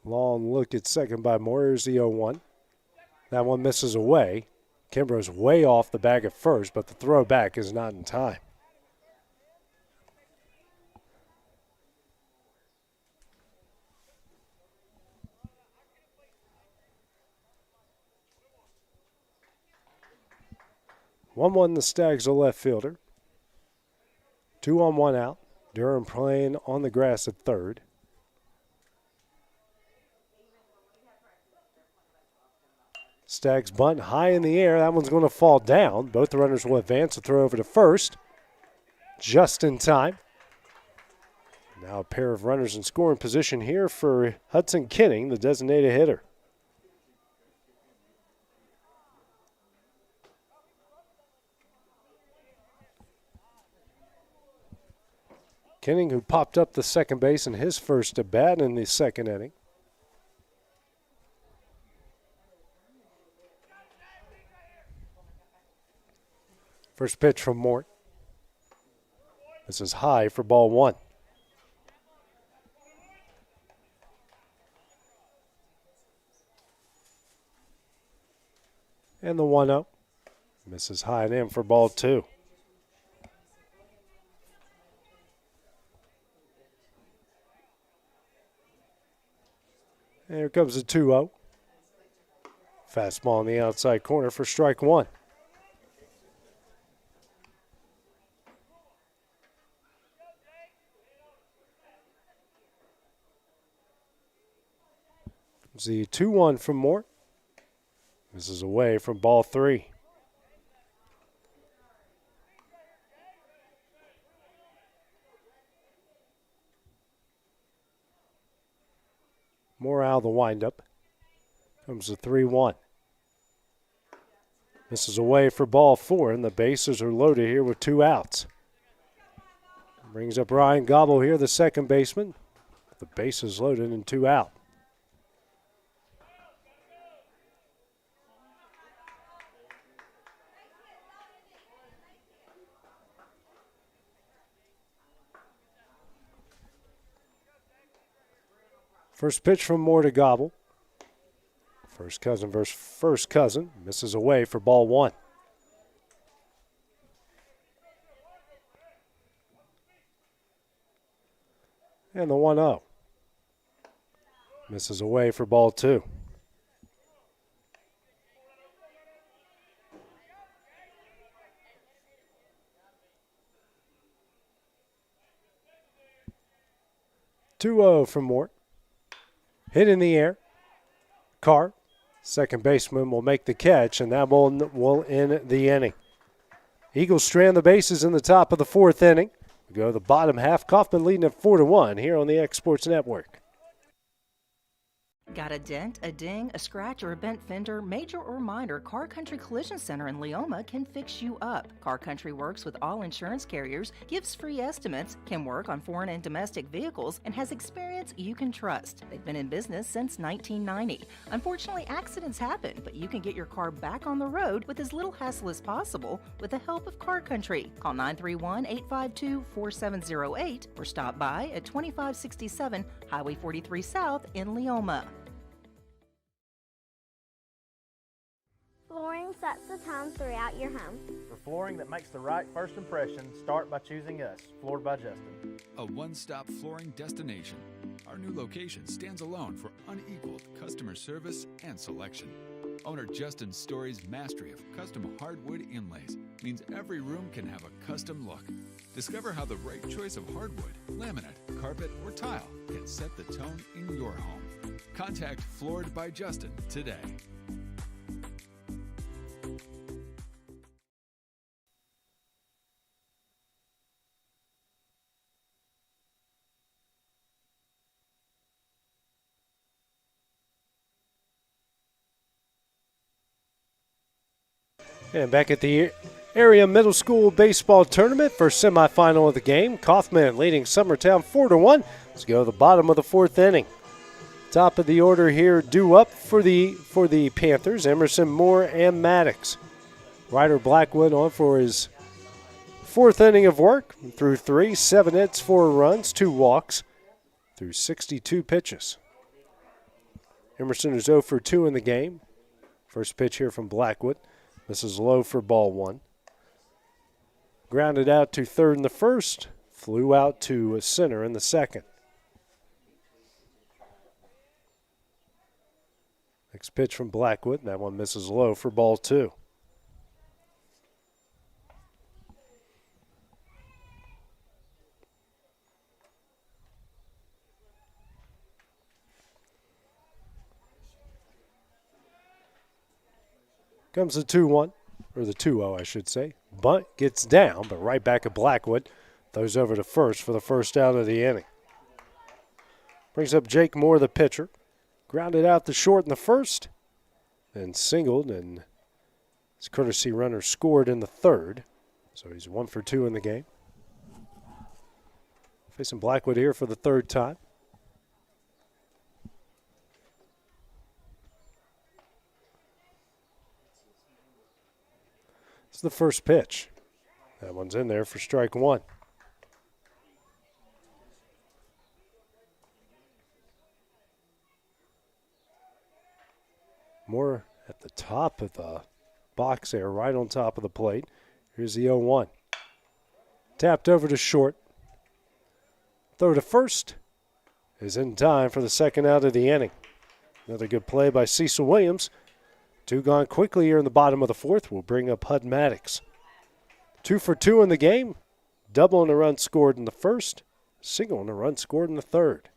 Long look at second by Moore. Here's the 0-1. That one misses away. Kimbrough's way off the bag at first, but the throw back is not in time. One the Stags, the left fielder. 2 on, 1 out. Durham playing on the grass at third. Stags bunt high in the air. That one's going to fall down. Both the runners will advance. A throw over to first. Just in time. Now a pair of runners in scoring position here for Hudson Kenning, the designated hitter. Kenning, who popped up the second base in his first at bat in the second inning. First pitch from Mort. This is high for ball one. And the 1-0. Misses high and in for ball two. And here comes the 2-0. Fastball on the outside corner for strike one. The 2-1 from Mort. This is away from ball three. More out of the windup. Comes the 3-1. This is away for ball four, and the bases are loaded here with 2 outs. Brings up Ryan Gobble here, the second baseman. The bases loaded and 2 out. First pitch from Moore to Gobble. First cousin versus first cousin. Misses away for ball one. And the 1-0. Misses away for ball two. Two-0 from Mort. Hit in the air. Carr, second baseman, will make the catch, and that will end the inning. Eagles strand the bases in the top of the fourth inning. We go to the bottom half. Coffman leading at 4-1 here on the X Sports Network. Got a dent, a ding, a scratch, or a bent fender? Major or minor, Car Country Collision Center in Leoma can fix you up. Car Country works with all insurance carriers, gives free estimates, can work on foreign and domestic vehicles, and has experience you can trust. They've been in business since 1990. Unfortunately, accidents happen, but you can get your car back on the road with as little hassle as possible with the help of Car Country. Call 931-852-4708 or stop by at 2567 Highway 43 South in Leoma. Flooring sets the tone throughout your home. For flooring that makes the right first impression, start by choosing us, Floored by Justin. A one-stop flooring destination. Our new location stands alone for unequaled customer service and selection. Owner Justin Story's mastery of custom hardwood inlays means every room can have a custom look. Discover how the right choice of hardwood, laminate, carpet, or tile can set the tone in your home. Contact Floored by Justin today. And back at the Area Middle School Baseball Tournament, first semifinal of the game. Coffman leading Summertown 4-1. Let's go to the bottom of the fourth inning. Top of the order here, due up for the Panthers, Emerson, Moore, and Maddox. Ryder Blackwood on for his fourth inning of work. Through 3, 7 hits, 4 runs, 2 walks, through 62 pitches. Emerson is 0 for 2 in the game. First pitch here from Blackwood. This is low for ball 1. Grounded out to third in the first, flew out to center in the second. Next pitch from Blackwood, that one misses low for ball 2. Comes the 2-1, or the 2-0, I should say. Bunt gets down, but right back at Blackwood. Throws over to first for the first out of the inning. Brings up Jake Moore, the pitcher. Grounded out to short in the first, then singled, and his courtesy runner scored in the third. So he's 1 for 2 in the game. Facing Blackwood here for the third time. It's the first pitch. That one's in there for strike 1. Moore at the top of the box there, right on top of the plate. Here's the 0-1. Tapped over to short. Throw to first is in time for the second out of the inning. Another good play by Cecil Williams. 2 gone quickly here in the bottom of the fourth. Will bring up Hud Maddox. 2 for 2 in the game. Double and a run scored in the first. Single and a run scored in the third.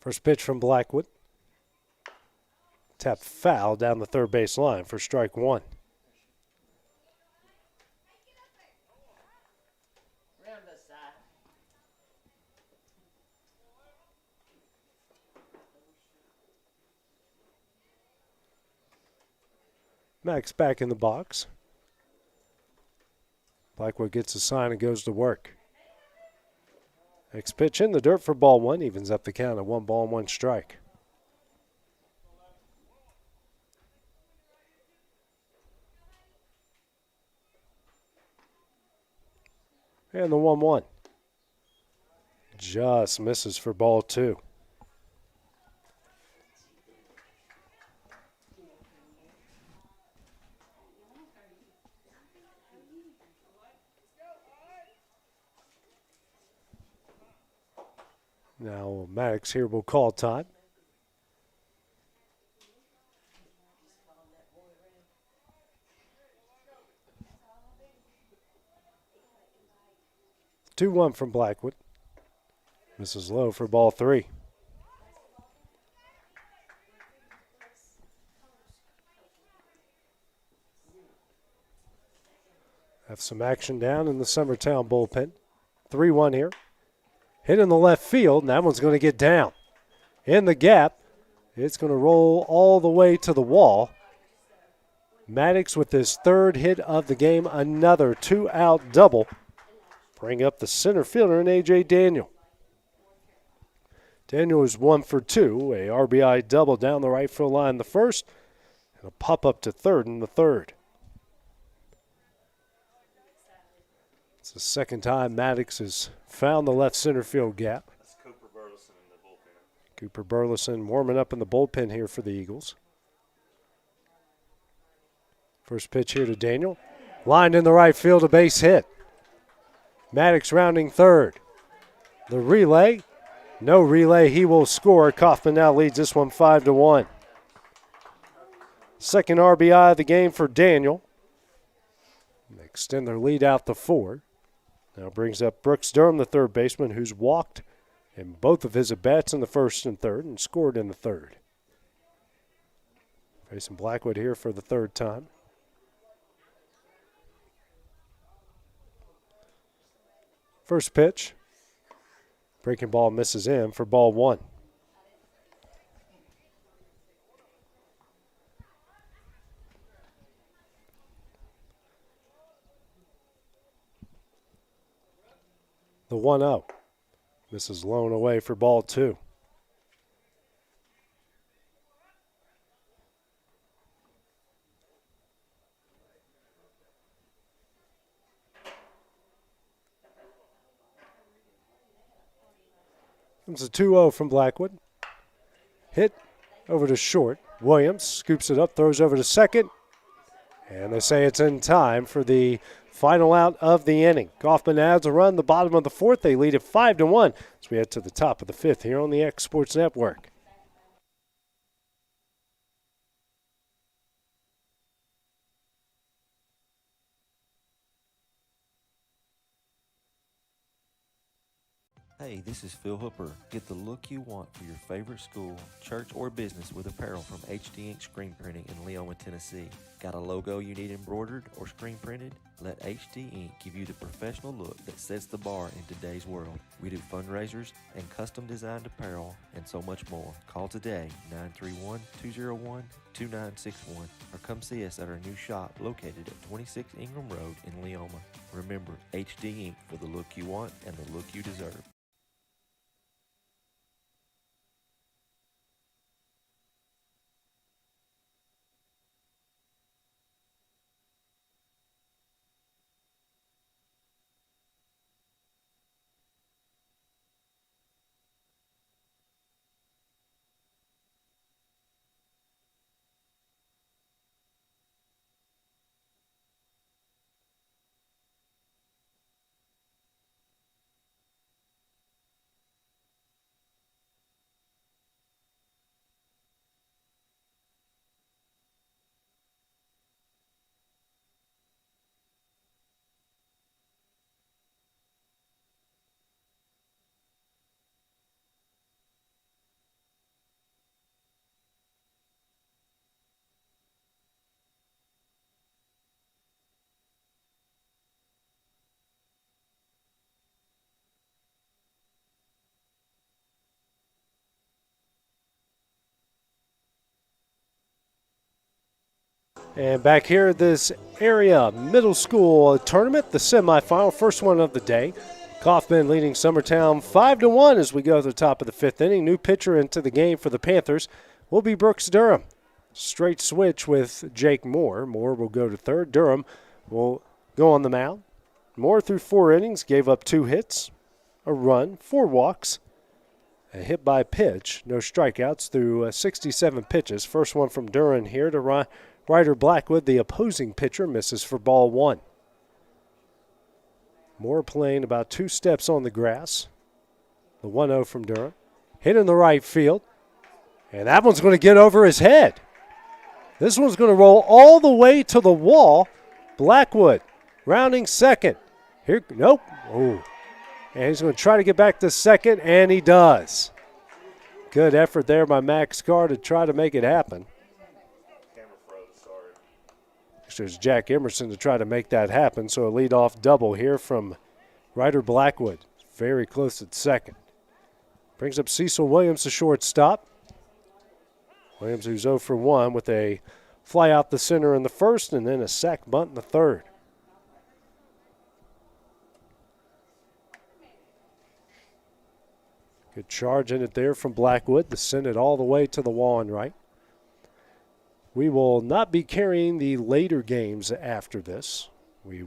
First pitch from Blackwood. Tapped foul down the third base line for strike 1. Max back in the box. Blackwood gets a sign and goes to work. Next pitch in the dirt for ball 1. Evens up the count at 1 ball and 1 strike. And the 1-1. Just misses for ball 2. Now Maddox here will call time. Two-1 from Blackwood. Misses low for ball 3. Have some action down in the Summertown bullpen. 3-1 here. Hit in the left field, and that one's going to get down. In the gap, it's going to roll all the way to the wall. Maddox with his third hit of the game, another 2-out double. Bring up the center fielder in A.J. Daniel. Daniel is 1 for 2, a RBI double down the right field line in the first, and a pop up to third in the third. It's the second time Maddox has found the left center field gap. That's Cooper Burleson in the bullpen. Cooper Burleson warming up in the bullpen here for the Eagles. First pitch here to Daniel. Lined in the right field, a base hit. Maddox rounding third. The relay. No relay, he will score. Coffman now leads this one 5-1. Second RBI of the game for Daniel. They extend their lead out to 4. Now brings up Brooks Durham, the third baseman, who's walked in both of his at-bats in the first and third and scored in the third. Facing Blackwood here for the third time. First pitch. Breaking ball misses in for ball 1. The 1-0. Misses Lone away for ball 2. Comes a 2-0 from Blackwood. Hit over to short. Williams scoops it up, throws over to second. And they say it's in time for the final out of the inning. Coffman adds a run the bottom of the 4th. They lead it 5-1 as we head to the top of the 5th here on the X Sports Network. Hey, this is Phil Hooper. Get the look you want for your favorite school, church, or business with apparel from HD Ink Screen Printing in Leoma, Tennessee. Got a logo you need embroidered or screen printed? Let HD Ink give you the professional look that sets the bar in today's world. We do fundraisers and custom designed apparel and so much more. Call today, 931-201-2961, or come see us at our new shop located at 26 Ingram Road in Leoma. Remember, HD Ink for the look you want and the look you deserve. And back here at this area middle school tournament, the semifinal, first one of the day. Coffman leading Summertown 5-1 as we go to the top of the 5th inning. New pitcher into the game for the Panthers will be Brooks Durham. Straight switch with Jake Moore. Moore will go to third. Durham will go on the mound. Moore through 4 innings, gave up 2 hits, a run, 4 walks, a hit by pitch, no strikeouts through 67 pitches. First one from Durham here to Ryder Blackwood, the opposing pitcher, misses for ball 1. Moore playing about 2 steps on the grass. The 1-0 from Durham. Hit in the right field. And that one's going to get over his head. This one's going to roll all the way to the wall. Blackwood rounding second. Here, nope. Oh. And he's going to try to get back to second, and he does. Good effort there by Max Carr to try to make it happen. There's Jack Emerson to try to make that happen. So a leadoff double here from Ryder Blackwood. Very close at second. Brings up Cecil Williams, the shortstop. Williams, who's 0 for 1 with a fly out the center in the first and then a sac bunt in the third. Good charge in it there from Blackwood to send it all the way to the wall and right. We will not be carrying the later games after this. We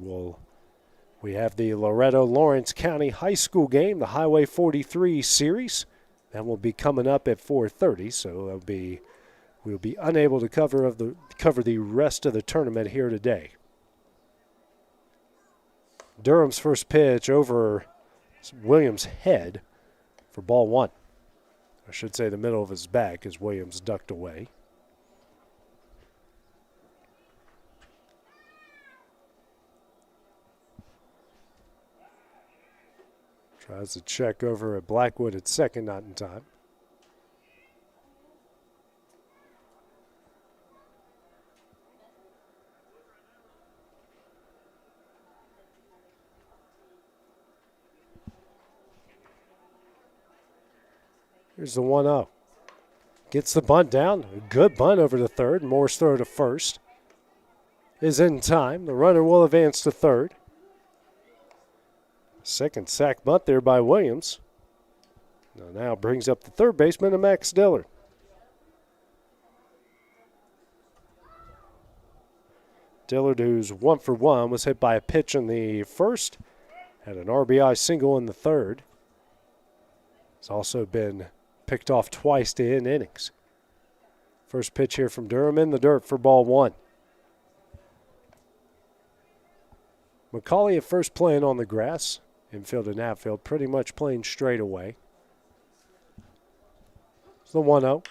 have the Loretto-Lawrence County High School game, the Highway 43 series. That will be coming up at 4:30, so we'll be unable to cover the rest of the tournament here today. Durham's first pitch over Williams' head for ball 1. I should say the middle of his back as Williams ducked away. Tries to check over at Blackwood at second, not in time. Here's the 1-0. Gets the bunt down. A good bunt over to third. Moore's throw to first is in time. The runner will advance to third. Second sack bunt there by Williams. Now brings up the third baseman, Max Dillard. Dillard, who's 1 for 1, was hit by a pitch in the first, had an RBI single in the third. He's also been picked off twice to end innings. First pitch here from Durham in the dirt for ball 1. McCauley at first playing on the grass. Infield and outfield pretty much playing straight away. It's the 1-0.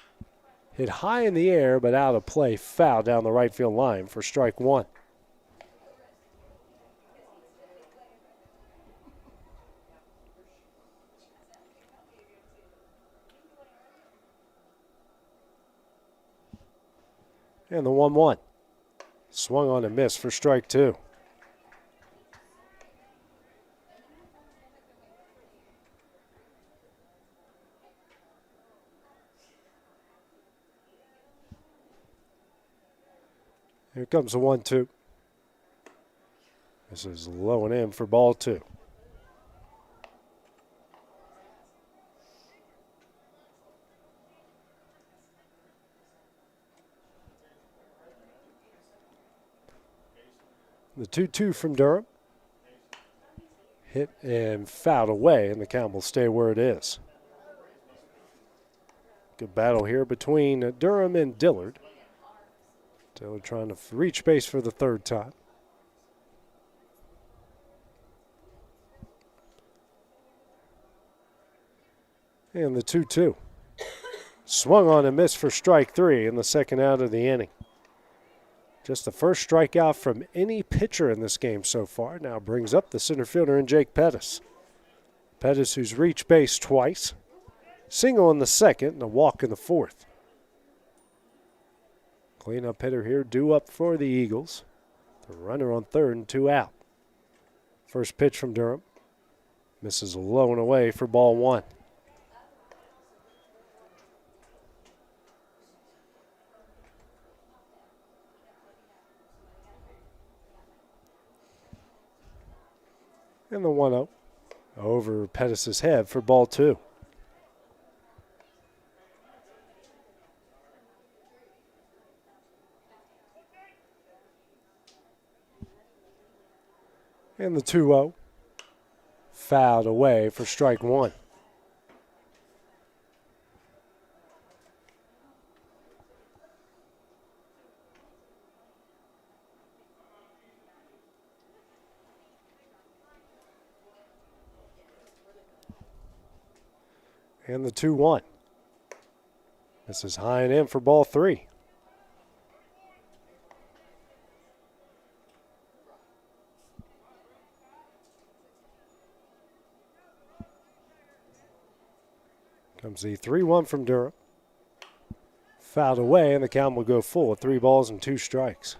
Hit high in the air, but out of play, foul down the right field line for strike 1. And the 1-1. Swung on and missed for strike 2. Here comes the 1-2. This is low and in for ball 2. The 2-2 from Durham. Hit and fouled away, and the count will stay where it is. Good battle here between Durham and Dillard. Dillard trying to reach base for the third time. And the 2-2. Swung on and missed for strike 3 in the second out of the inning. Just the first strikeout from any pitcher in this game so far. Now brings up the center fielder in Jake Pettis. Pettis, who's reached base twice. Single in the second and a walk in the fourth. Cleanup hitter here due up for the Eagles. The runner on third and 2 out. First pitch from Durham. Misses low and away for ball 1. And the 1-0 over Pettis' head for ball 2. And the 2-0 fouled away for strike 1. And the 2-1. This is high and in for ball 3. Comes the 3-1 from Durham. Fouled away, and the count will go full at 3 balls and 2 strikes.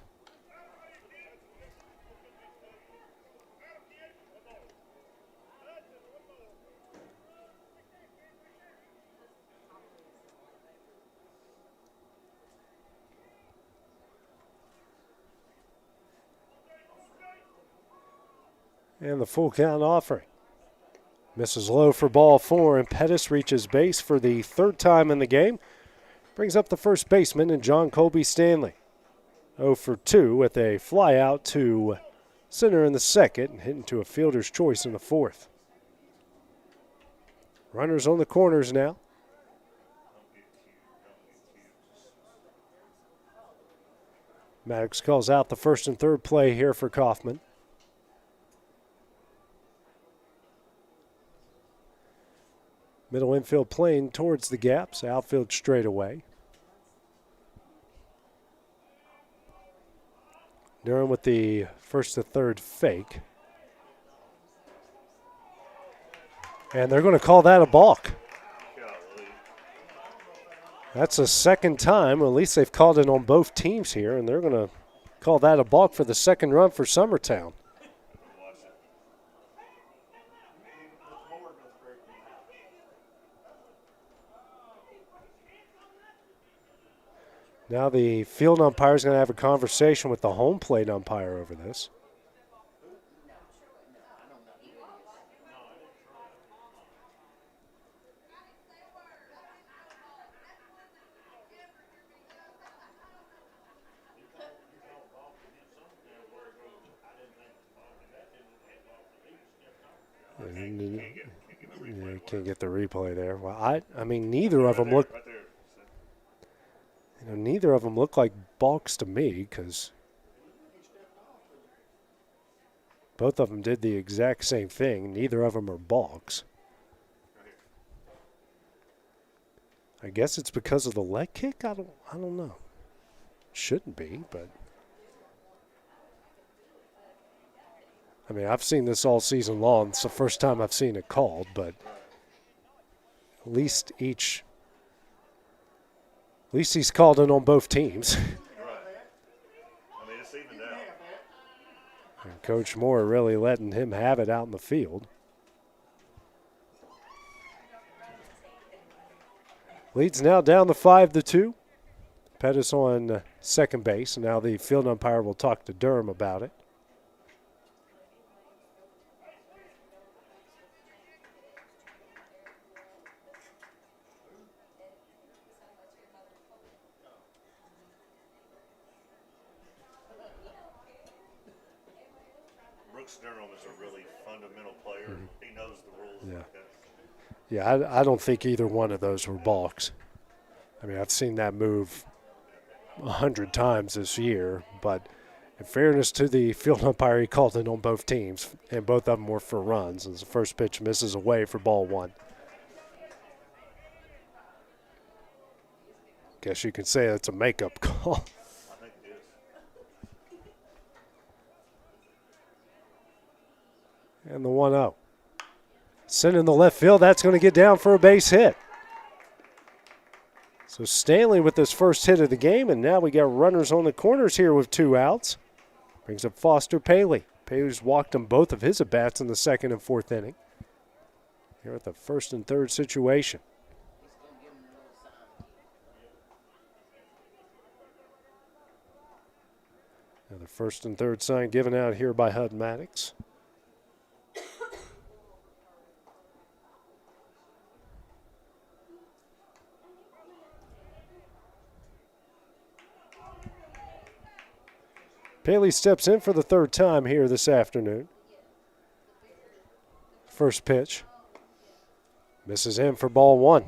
And the full count offering. Misses low for ball 4, and Pettis reaches base for the third time in the game. Brings up the first baseman and John Colby Stanley. 0 for 2 with a fly out to center in the second and hitting to a fielder's choice in the fourth. Runners on the corners now. Maddox calls out the first and third play here for Coffman. Middle infield playing towards the gaps, outfield straight away. Durham with the first to third fake. And they're going to call that a balk. That's the second time, or at least they've called it on both teams here, and they're going to call that a balk for the second run for Summertown. Now the field umpire is going to have a conversation with the home plate umpire over this. Can't get the replay there. Well, I mean, neither of them look. Neither of them look like balks to me because both of them did the exact same thing. Neither of them are balks. I guess it's because of the leg kick. I don't know. Shouldn't be, but I mean, I've seen this all season long. It's the first time I've seen it called, but at least he's called it on both teams. Right. I mean, it's evened out. And Coach Moore really letting him have it out in the field. Leads now down the 5-2. Pettis on second base. Now the field umpire will talk to Durham about it. Durham is a really fundamental player. He knows the rules. Yeah. Yeah, I don't think either one of those were balks. I mean, I've seen that move 100 times this year, but in fairness to the field umpire, he called it on both teams, and both of them were for runs. As the first pitch misses away for ball one. Guess you could say that's a makeup call. I think it is. And the 1-0. Sent in the left field. That's going to get down for a base hit. So Stanley with his first hit of the game, and now we got runners on the corners here with 2 outs. Brings up Foster Paley. Paley's walked him both of his at-bats in the second and fourth inning. Here at the first and third situation. Now the first and third sign given out here by Hud Maddox. Paley steps in for the third time here this afternoon. First pitch. Misses in for ball one.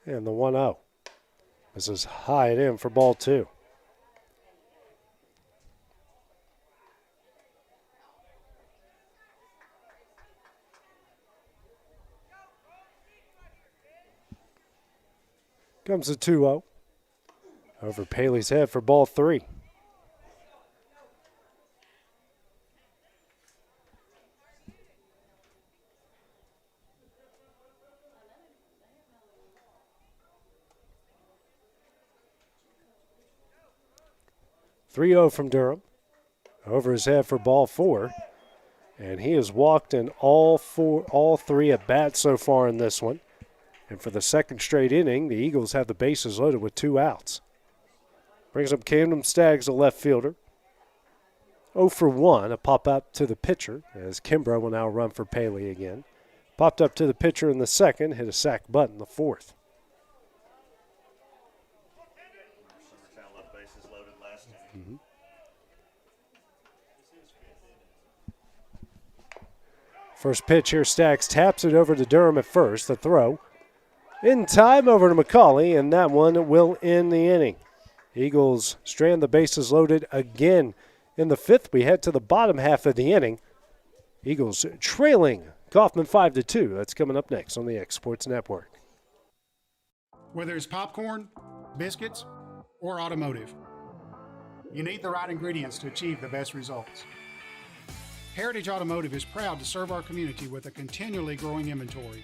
And the 1-0. Misses high and in for ball two. Comes the 2-0. Over Paley's head for ball three. From Durham. Over his head for ball four. And he has walked in all three at bats so far in this one. And for the second straight inning, the Eagles have the bases loaded with 2 outs. Brings up Camden Staggs, the left fielder. 0 for 1, a pop-up to the pitcher, as Kimbrough will now run for Paley again. Popped up to the pitcher in the second, hit a sac bunt in the fourth. Summertown left bases loaded last inning. First pitch here, Staggs taps it over to Durham at first. The throw in time over to McCauley, and that one will end the inning. Eagles strand the bases loaded again in the fifth. We head to the bottom half of the inning. Eagles trailing Coffman 5-2. That's coming up next on the X Sports Network. Whether it's popcorn, biscuits, or automotive, you need the right ingredients to achieve the best results. Heritage Automotive is proud to serve our community with a continually growing inventory.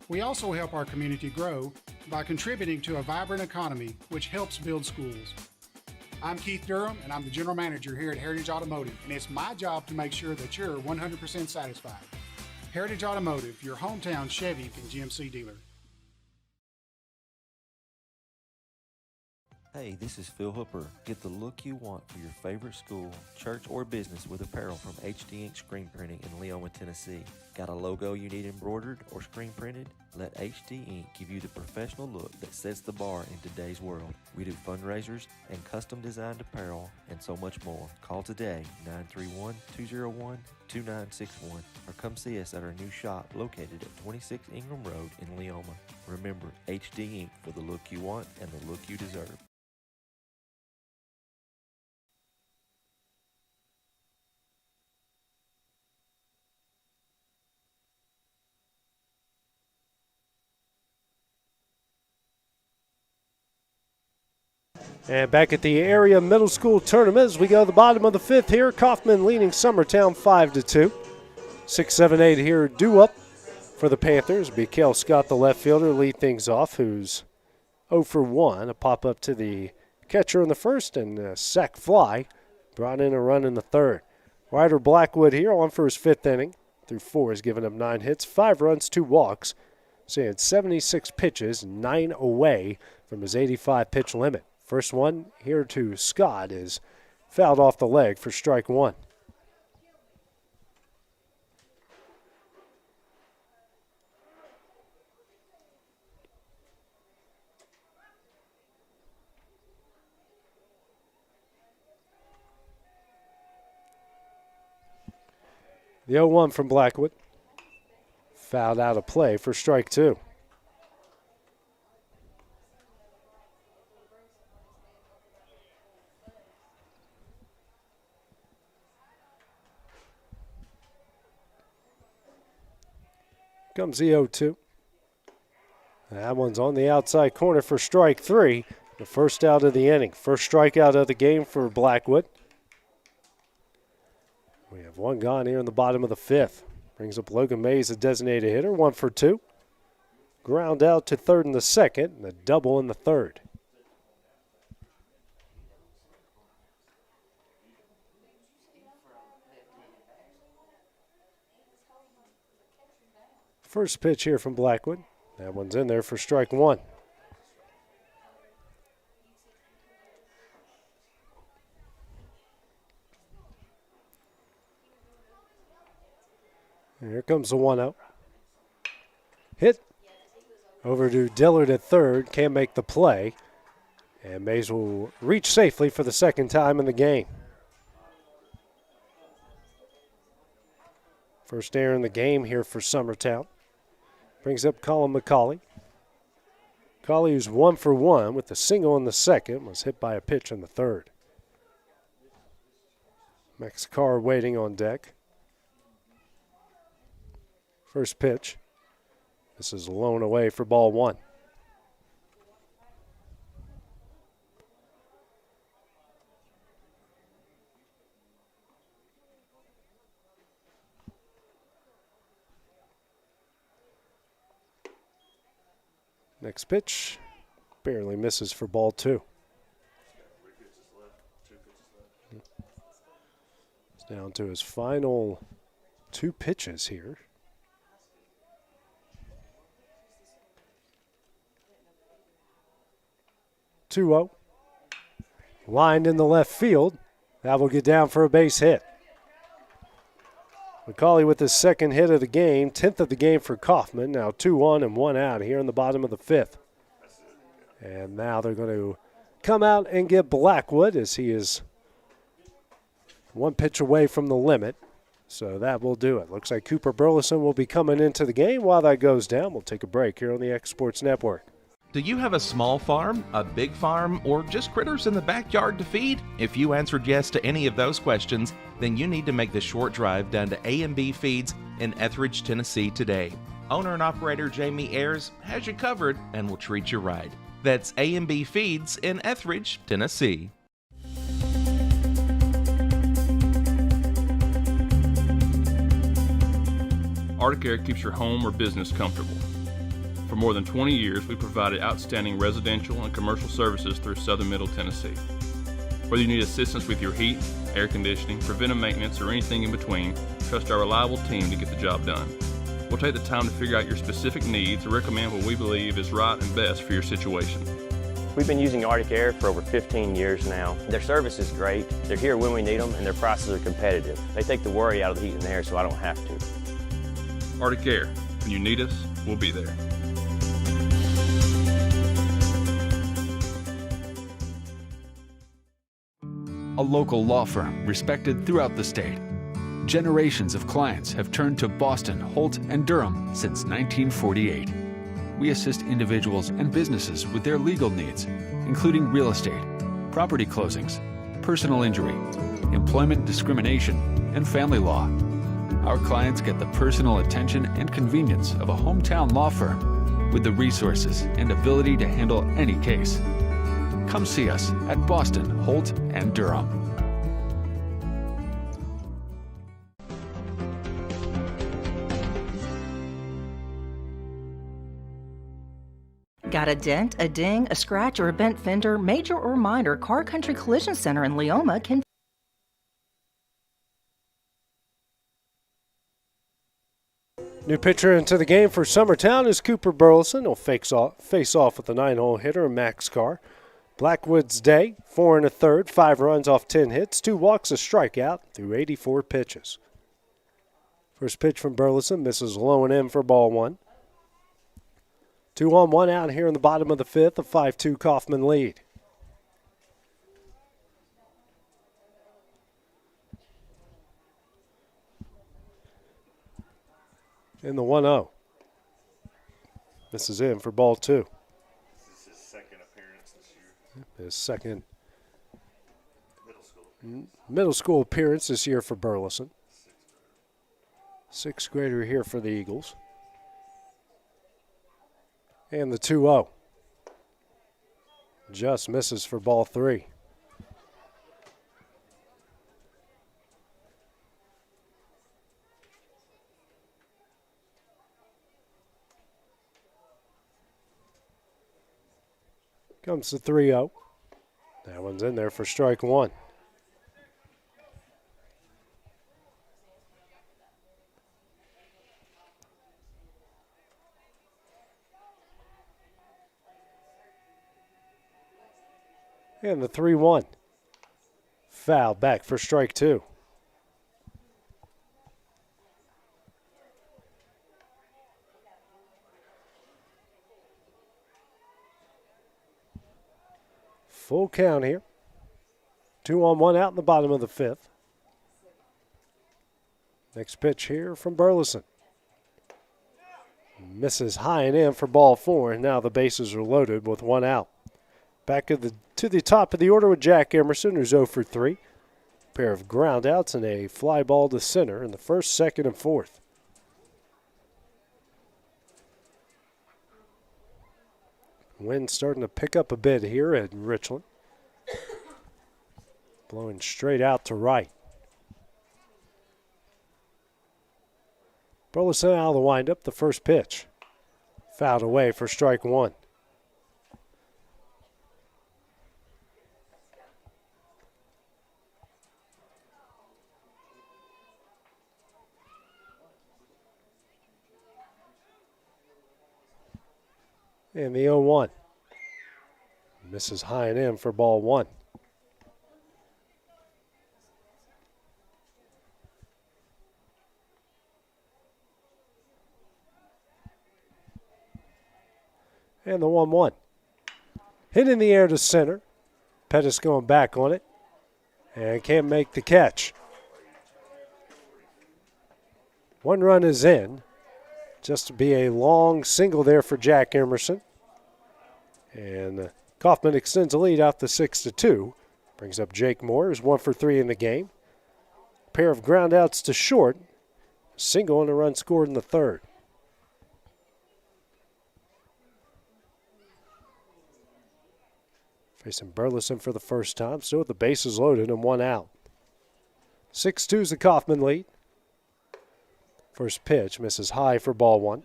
We also help our community grow by contributing to a vibrant economy, which helps build schools. I'm Keith Durham, and I'm the General Manager here at Heritage Automotive, and it's my job to make sure that you're 100% satisfied. Heritage Automotive, your hometown Chevy and GMC dealer. Hey, this is Phil Hooper. Get the look you want for your favorite school, church, or business with apparel from HD Ink Screen Printing in Leoma, Tennessee. Got a logo you need embroidered or screen printed? Let HD Ink give you the professional look that sets the bar in today's world. We do fundraisers and custom designed apparel and so much more. Call today, 931-201-2961, or come see us at our new shop located at 26 Ingram Road in Leoma. Remember, HD Ink for the look you want and the look you deserve. And back at the area middle school tournament as we go to the bottom of the fifth here. Coffman leading Summertown 5-2. 6-7-8 here due up for the Panthers. Mikael Scott, the left fielder, lead things off, who's 0 for 1. A pop up to the catcher in the first and a sac fly. Brought in a run in the third. Ryder Blackwood here on for his fifth inning. Through 4 has given up 9 hits, 5 runs, 2 walks. So he had 76 pitches, 9 away from his 85 pitch limit. First one here to Scott is fouled off the leg for strike 1. The 0-1 from Blackwood. Fouled out of play for strike 2. Comes the 0-2. That one's on the outside corner for strike 3. The first out of the inning. First strikeout of the game for Blackwood. We have one gone here in the bottom of the fifth. Brings up Logan Mays, a designated hitter, 1 for 2. Ground out to third in the second, and a double in the third. First pitch here from Blackwood. That one's in there for strike 1. And here comes the 1-0. Hit over to Dillard at third. Can't make the play. And Mays will reach safely for the second time in the game. First error in the game here for Summertown. Brings up Colin McCauley. McCauley, who's 1 for 1 with a single in the second, was hit by a pitch in the third. Max Carr waiting on deck. First pitch. This is blown away for ball 1. Next pitch, barely misses for ball 2. It's down to his final 2 pitches here. 2-0. Lined in the left field. That will get down for a base hit. McCauley with his second hit of the game, 10th of the game for Coffman. Now 2 on and 1 out here in the bottom of the fifth. And now they're going to come out and get Blackwood as he is 1 pitch away from the limit. So that will do it. Looks like Cooper Burleson will be coming into the game. While that goes down, we'll take a break here on the X Sports Network. Do you have a small farm, a big farm, or just critters in the backyard to feed? If you answered yes to any of those questions, then you need to make the short drive down to A&B Feeds in Etheridge, Tennessee today. Owner and operator Jamie Ayers has you covered and will treat you right. That's A&B Feeds in Etheridge, Tennessee. Arctic Air keeps your home or business comfortable. For more than 20 years, we provided outstanding residential and commercial services through southern middle Tennessee. Whether you need assistance with your heat, air conditioning, preventive maintenance, or anything in between, trust our reliable team to get the job done. We'll take the time to figure out your specific needs and recommend what we believe is right and best for your situation. We've been using Arctic Air for over 15 years now. Their service is great. They're here when we need them, and their prices are competitive. They take the worry out of the heat and air so I don't have to. Arctic Air. When you need us, we'll be there. A local law firm respected throughout the state. Generations of clients have turned to Boston, Holt, and Durham since 1948. We assist individuals and businesses with their legal needs, including real estate, property closings, personal injury, employment discrimination, and family law. Our clients get the personal attention and convenience of a hometown law firm with the resources and ability to handle any case. Come see us at Boston, Holt, and Durham. Got a dent, a ding, a scratch, or a bent fender? Major or minor, Car Country Collision Center in Leoma can... New pitcher into the game for Summertown is Cooper Burleson. He'll face off with the 9-hole hitter, Max Carr. Blackwood's day, 4 1/3, 5 runs off 10 hits, 2 walks, a strikeout through 84 pitches. First pitch from Burleson misses low and in for ball 1. 2 on, 1 out here in the bottom of the 5th, a 5-2 Coffman lead. In the 1-0. This is in for ball 2. This is his second appearance this year. His second middle school appearance this year for Burleson. Sixth grader here for the Eagles. And the 2-0. Just misses for ball 3. Comes the 3-0. That one's in there for strike 1. And the 3-1. Foul back for strike 2. Full count here. 2 on, 1 out in the bottom of the 5th. Next pitch here from Burleson. Misses high and in for ball 4, and now the bases are loaded with 1 out. Back to the top of the order with Jack Emerson, who's 0 for 3. Pair of ground outs and a fly ball to center in the 1st, 2nd, and 4th. Wind starting to pick up a bit here at Richland. Blowing straight out to right. Burleson out of the windup, the first pitch. Fouled away for strike 1. And the 0-1. Misses high and in for ball 1. And the 1-1. Hit in the air to center. Pettis going back on it. And can't make the catch. 1 run is in. Just to be a long single there for Jack Emerson. And Coffman extends the lead out to 6-2. Brings up Jake Moore, who's 1 for 3 in the game. Pair of ground outs to short. Single and a run scored in the 3rd. Facing Burleson for the first time, still with the bases loaded and 1 out. 6-2 is the Coffman lead. First pitch misses high for ball 1.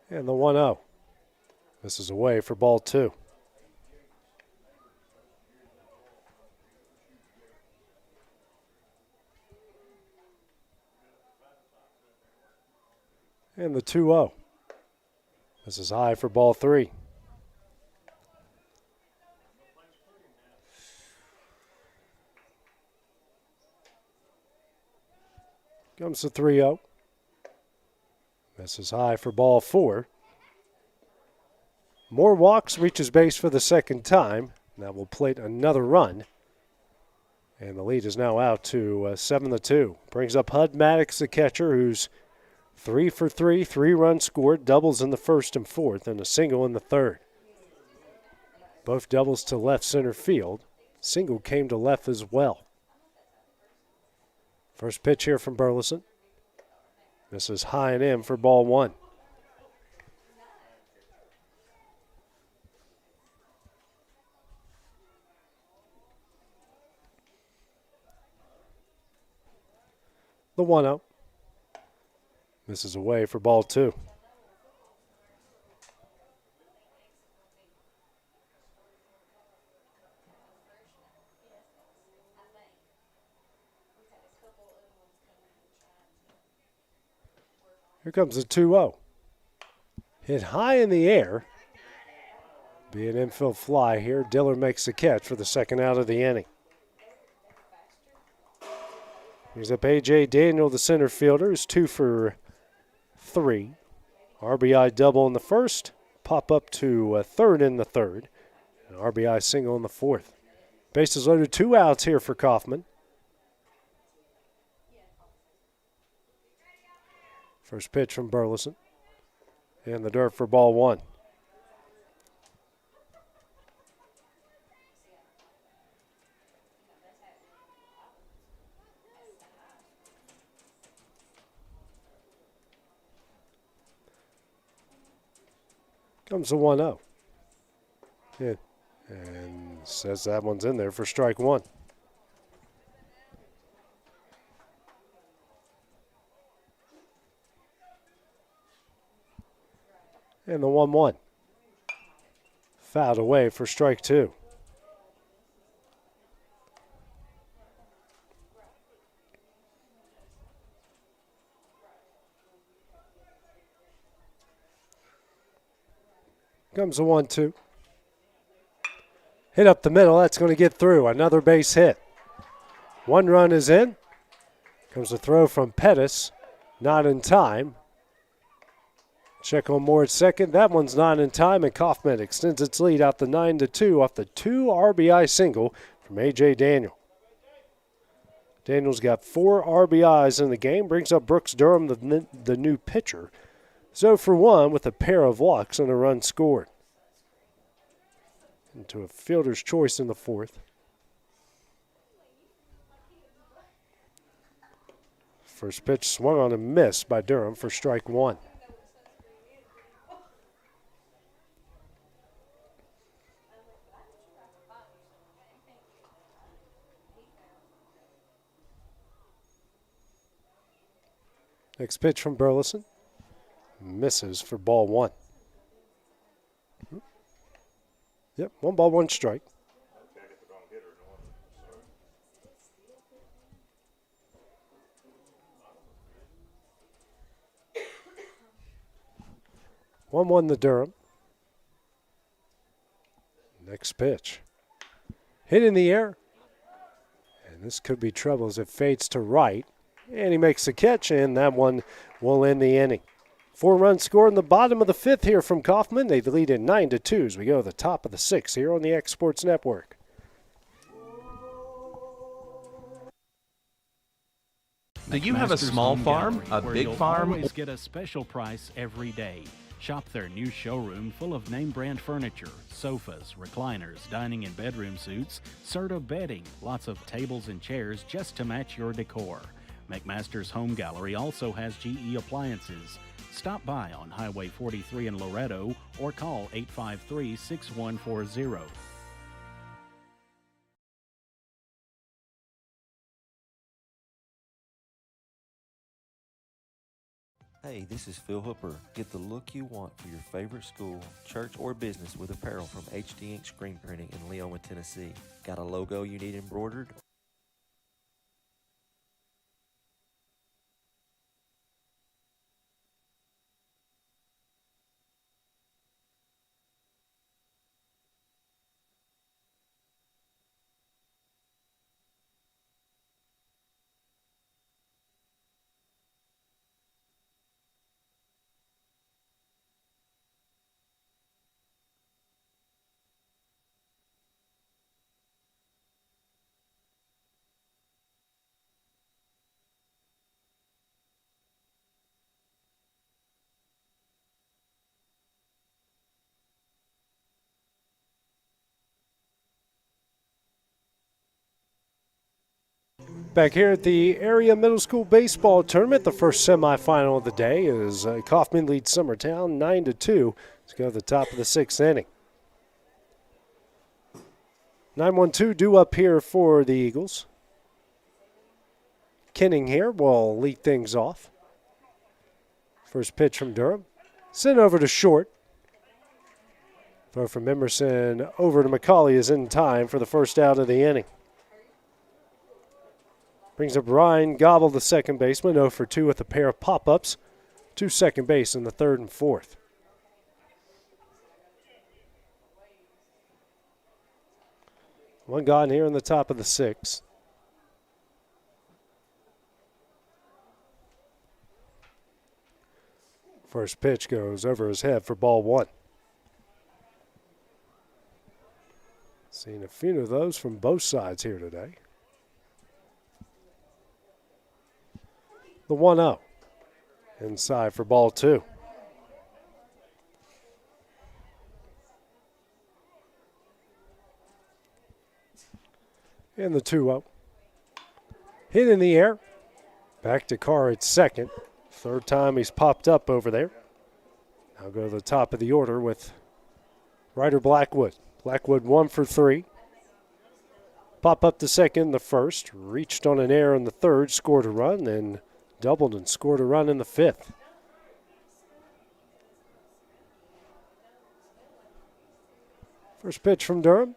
And the 1-0. This is away for ball 2. And the 2-0. This is high for ball 3. Comes the 3-0. This is high for ball 4. More walks, reaches base for the second time. That will plate another run. And the lead is now out to 7-2. Brings up Hud Maddox, the catcher, who's 3 for 3, 3 runs scored, doubles in the first and fourth, and a single in the third. Both doubles to left center field. Single came to left as well. First pitch here from Burleson. This is high and in for ball 1. The 1-0. Misses away for ball 2. Here comes the 2-0. Hit high in the air. Be an infield fly here. Diller makes the catch for the second out of the inning. Here's up A.J. Daniel, the center fielder, who's 2 for 3. RBI double in the first, pop up to third in the third, and RBI single in the fourth. Bases loaded, 2 outs here for Coffman. First pitch from Burleson. In the dirt for ball 1. Comes the 1-0. Yeah. And says that one's in there for strike 1. And the 1-1. Fouled away for strike 2. Comes the 1-2. Hit up the middle. That's going to get through. Another base hit. 1 run is in. Comes the throw from Pettis. Not in time. Check on Moore at second. That one's not in time, and Coffman extends its lead out to 9-2 off the 2 RBI single from A.J. Daniel. Daniel's got 4 RBIs in the game. Brings up Brooks Durham, the new pitcher. 0 for 1 with a pair of walks and a run scored. Into a fielder's choice in the fourth. First pitch swung on and missed by Durham for strike 1. Next pitch from Burleson. Misses for ball 1. Yep, 1 ball, 1 strike. One the Durham. Next pitch. Hit in the air. And this could be trouble as it fades to right. And he makes the catch, and that one will end the inning. 4 runs scored in the bottom of the 5th here from Coffman. They lead it 9-2 as we go to the top of the 6th here on the X Sports Network. Do you have a small farm, a big farm? Always get a special price every day. Shop their new showroom full of name brand furniture, sofas, recliners, dining and bedroom suites, Serta bedding, lots of tables and chairs just to match your decor. McMaster's Home Gallery also has GE appliances. Stop by on Highway 43 in Loretto or call 853-6140. Hey, this is Phil Hooper. Get the look you want for your favorite school, church, or business with apparel from HD Ink Screen Printing in Leoma, Tennessee. Got a logo you need embroidered? Back here at the area middle school baseball tournament, the first semifinal of the day is Coffman leads Summertown 9-2. Let's go to the top of the sixth inning. 9-1-2 due up here for the Eagles. Kenning here will lead things off. First pitch from Durham. Sent over to short. Throw from Emerson over to McCauley is in time for the first out of the inning. Brings up Ryan Gobble, the second baseman, 0 for 2 with a pair of pop-ups to second base in the third and fourth. One gone here in the top of the sixth. First pitch goes over his head for ball one. Seen a few of those from both sides here today. The 1-0 inside for ball two. And the 2-0. Hit in the air. Back to Carr at second. Third time he's popped up over there. Now go to the top of the order with Ryder Blackwood. Blackwood 1 for 3. Pop up to second in the first. Reached on an error in the third. Scored a run. Then doubled and scored a run in the fifth. First pitch from Durham.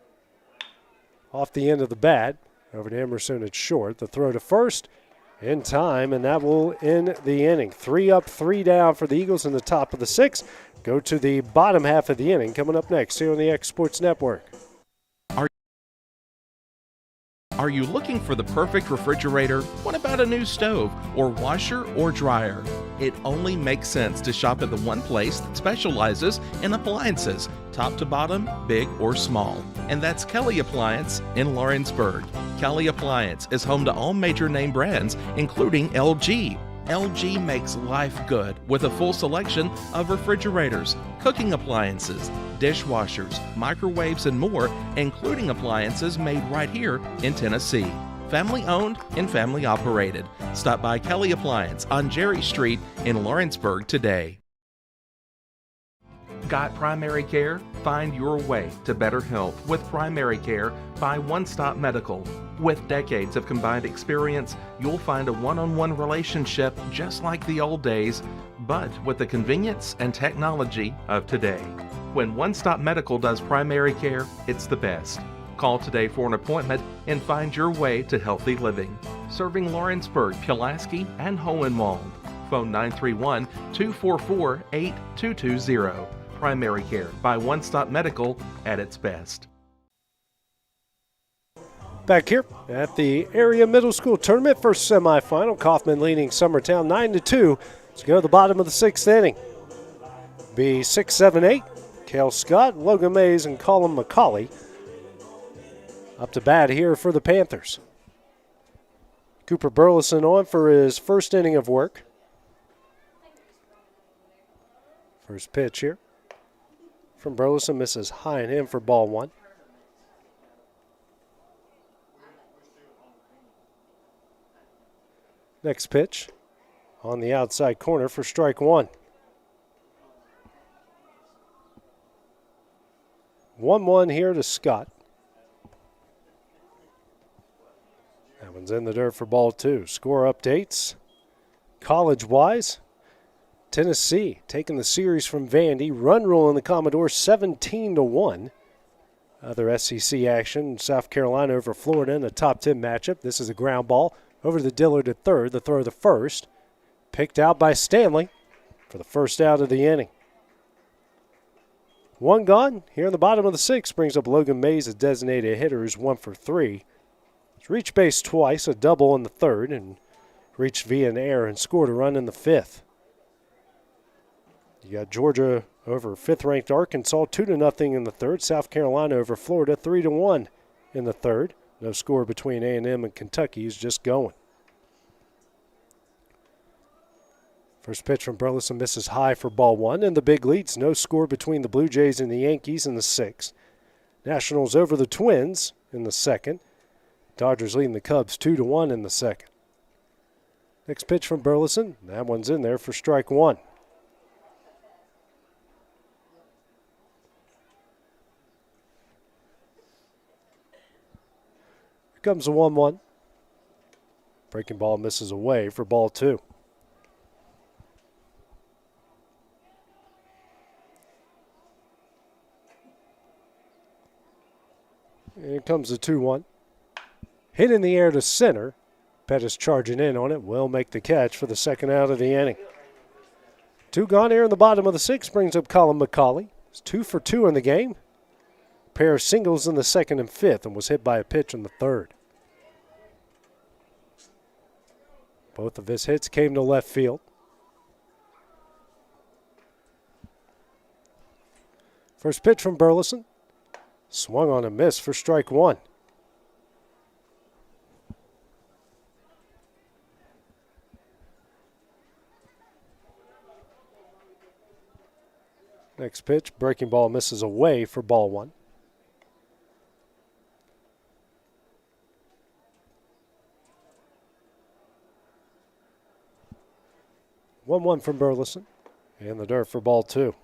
Off the end of the bat. Over to Emerson at short. The throw to first in time, and that will end the inning. 3 up, 3 down for the Eagles in the top of the sixth. Go to the bottom half of the inning. Coming up next here on the X Sports Network. Are you looking for the perfect refrigerator? What about a new stove or washer or dryer? It only makes sense to shop at the one place that specializes in appliances, top to bottom, big or small. And that's Kelly Appliance in Lawrenceburg. Kelly Appliance is home to all major name brands, including LG. LG makes life good with a full selection of refrigerators, cooking appliances, dishwashers, microwaves, and more, including appliances made right here in Tennessee. Family owned and family operated. Stop by Kelly Appliance on Jerry Street in Lawrenceburg today. Got primary care? Find your way to better health with primary care by One Stop Medical. With decades of combined experience, you'll find a one-on-one relationship just like the old days, but with the convenience and technology of today. When One Stop Medical does primary care, it's the best. Call today for an appointment and find your way to healthy living. Serving Lawrenceburg, Pulaski, and Hohenwald. Phone 931-244-8220. Primary care by One Stop Medical at its best. Back here at the area middle school tournament, first semifinal. Coffman leading Summertown 9-2. Let's go to the bottom of the sixth inning. Be 6, 7, 8. Cale Scott, Logan Mays, and Colin McCauley up to bat here for the Panthers. Cooper Burleson on for his first inning of work. First pitch here from Burleson, misses high and in for ball one. Next pitch on the outside corner for strike one. 1-1 here to Scott. That one's in the dirt for ball two. Score updates. College-wise, Tennessee taking the series from Vandy. Run rule in the Commodores 17-1. Other SEC action, South Carolina over Florida in a top 10 matchup. This is a ground ball over to Dillard at third. The throw to first. Picked out by Stanley for the first out of the inning. One gone here in the bottom of the sixth brings up Logan Mays, a designated hitter who's 1 for 3. He's reached base twice, a double in the third, and reached via an error and scored a run in the fifth. You got Georgia over fifth-ranked Arkansas 2-0 in the third. South Carolina over Florida 3-1 in the third. No score between A&M and Kentucky. He's just going. First pitch from Burleson misses high for ball one. And the big leads, no score between the Blue Jays and the Yankees in the sixth. Nationals over the Twins in the second. Dodgers leading the Cubs 2-1 in the second. Next pitch from Burleson. That one's in there for strike one. Here comes the 1-1. Breaking ball misses away for ball two. And here comes the 2-1. Hit in the air to center. Pettis charging in on it. Will make the catch for the second out of the inning. Two gone here in the bottom of the sixth brings up Colin McCauley. He's 2 for 2 in the game. Pair of singles in the second and fifth and was hit by a pitch in the third. Both of his hits came to left field. First pitch from Burleson. Swung on a miss for strike one. Next pitch, breaking ball misses away for ball one. One from Burleson. In the dirt for ball two.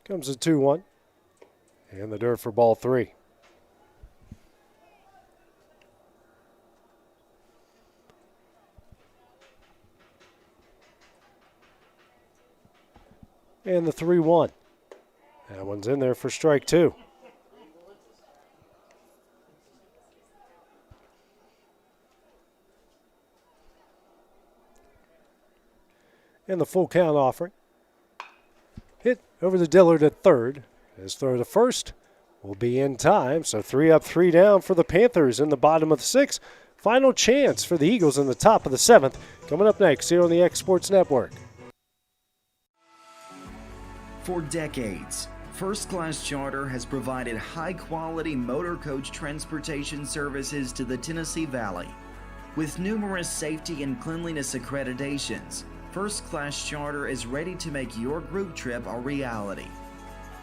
Comes a 2-1. In the dirt for ball three. And the 3-1. That one's in there for strike two. And the full count offering. Hit over the Dillard at third. His throw to first will be in time. So 3 up, 3 down for the Panthers in the bottom of the sixth. Final chance for the Eagles in the top of the seventh. Coming up next here on the X Sports Network. For decades, First Class Charter has provided high-quality motor coach transportation services to the Tennessee Valley. With numerous safety and cleanliness accreditations, First Class Charter is ready to make your group trip a reality.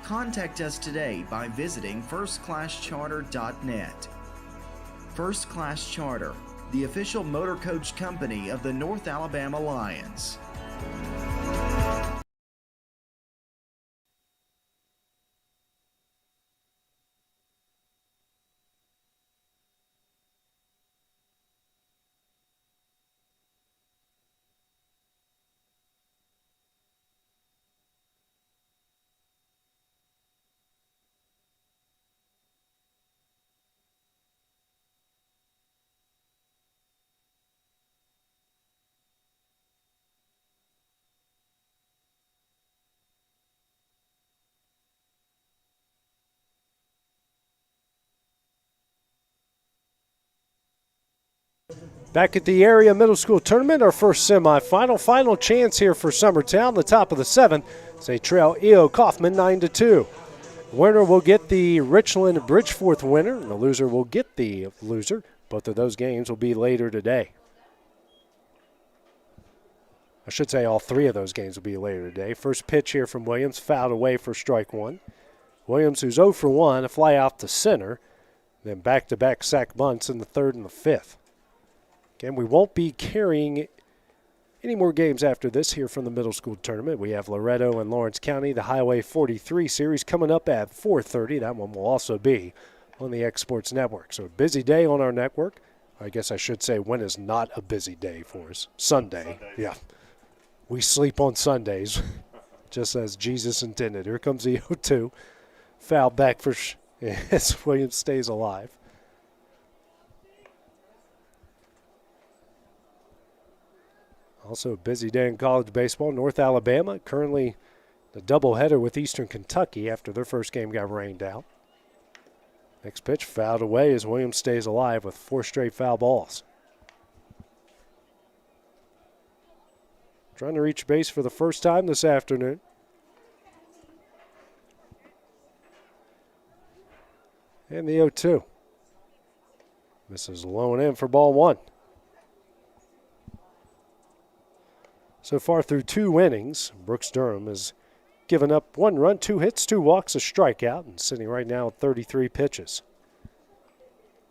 Contact us today by visiting firstclasscharter.net. First Class Charter, the official motor coach company of the North Alabama Lions. Back at the area middle school tournament, our first semifinal. Final chance here for Summertown, the top of the seventh. They trail E.O. Coffman 9-2. Winner will get the Richland Bridgeforth winner, and the loser will get the loser. Both of those games will be later today. I should say all three of those games will be later today. First pitch here from Williams, fouled away for strike one. Williams, who's 0 for 1, a fly out to center. Then back-to-back sack bunts in the third and the fifth. Again, we won't be carrying any more games after this here from the middle school tournament. We have Loretto and Lawrence County, the Highway 43 series coming up at 4:30. That one will also be on the X Sports Network. So a busy day on our network. I guess I should say when is not a busy day for us. Sunday. Yeah. We sleep on Sundays, just as Jesus intended. Here comes the 0-2. Foul back for as Williams stays alive. Also a busy day in college baseball. North Alabama currently the doubleheader with Eastern Kentucky after their first game got rained out. Next pitch fouled away as Williams stays alive with 4 straight foul balls. Trying to reach base for the first time this afternoon. And the 0-2. Misses low and in for ball one. So far through 2 innings, Brooks Durham has given up 1 run, 2 hits, 2 walks, a strikeout, and sitting right now at 33 pitches.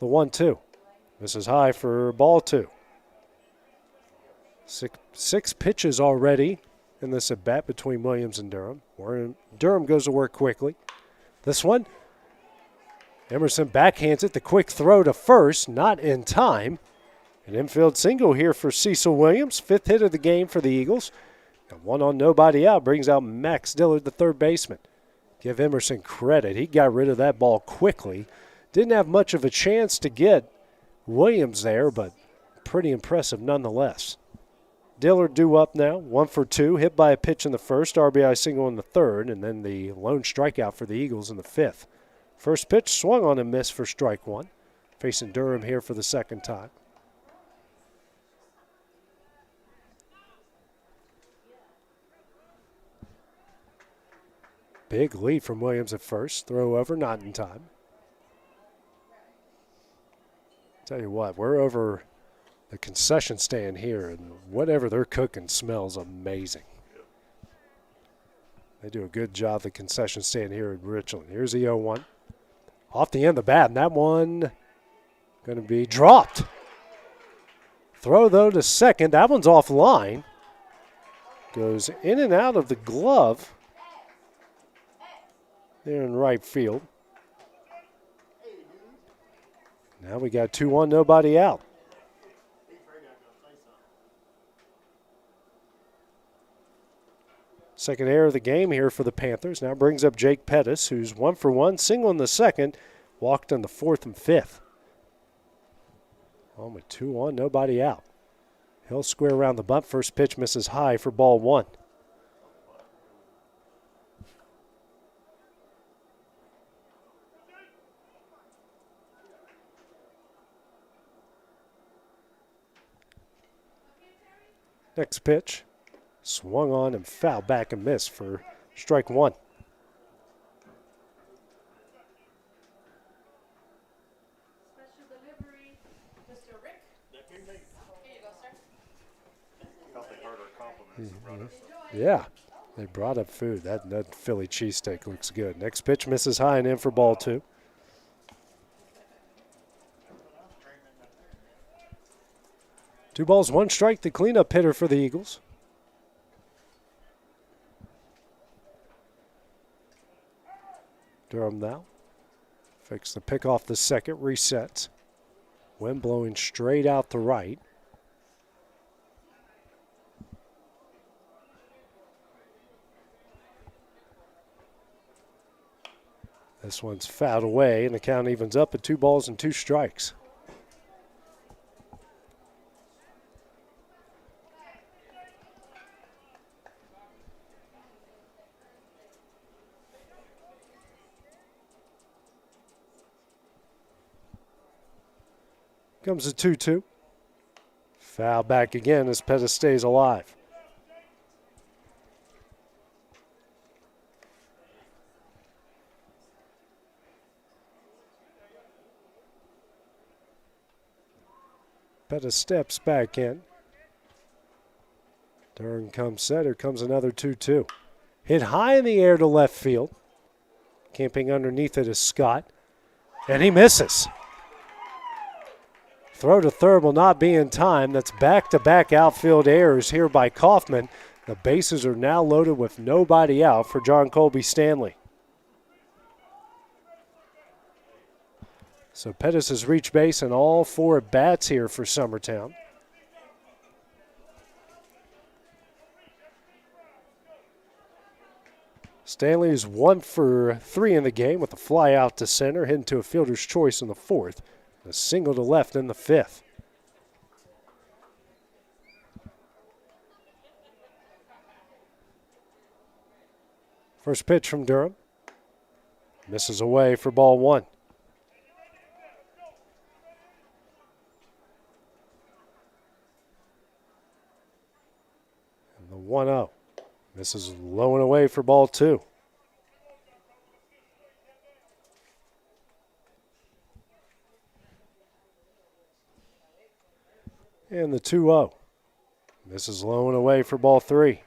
The 1-2. Misses high for ball 2. 6 pitches already in this at-bat between Williams and Durham. Durham goes to work quickly. This one, Emerson backhands it. The quick throw to first, not in time. An infield single here for Cecil Williams, 5th hit of the game for the Eagles. And 1 on nobody out brings out Max Dillard, the third baseman. Give Emerson credit. He got rid of that ball quickly. Didn't have much of a chance to get Williams there, but pretty impressive nonetheless. Dillard due up now, 1 for 2, hit by a pitch in the first, RBI single in the third, and then the lone strikeout for the Eagles in the 5th. First pitch swung on and missed for strike 1. Facing Durham here for the second time. Big lead from Williams at first. Throw over, not in time. Tell you what, we're over the concession stand here, and whatever they're cooking smells amazing. They do a good job, the concession stand here in Richland. Here's the 0-1. Off the end of the bat, and that one going to be dropped. Throw, though, to second. That one's offline. Goes in and out of the glove there in right field. Now we got 2-1, nobody out. Second error of the game here for the Panthers. Now brings up Jake Pettis, who's 1 for 1, single in the second, walked in the 4th and 5th. On with 2-1, nobody out. He'll square around the bunt. First pitch misses high for ball 1. Next pitch, swung on and fouled back and missed for strike 1. Yeah, they brought up food. That Philly cheesesteak looks good. Next pitch misses high and in for ball 2. Two balls, 1 strike, the cleanup hitter for the Eagles. Durham now. Fix the pick off the second, resets. Wind blowing straight out to right. This one's fouled away, and the count evens up at 2 balls and 2 strikes. Comes a 2-2. Foul back again as Pettis stays alive. Pettis steps back in. Durham comes set. Here comes another 2-2. Hit high in the air to left field. Camping underneath it is Scott. And he misses. Throw to third will not be in time. That's back-to-back outfield errors here by Coffman. The bases are now loaded with nobody out for John Colby Stanley. So Pettis has reached base in all 4 at-bats here for Summertown. Stanley is 1 for 3 in the game with a fly out to center, heading to a fielder's choice in the 4th. A single to left in the 5th. First pitch from Durham. Misses away for ball 1. And the 1-0. Misses low and away for ball 2. And the 2-0. Misses low and away for ball 3.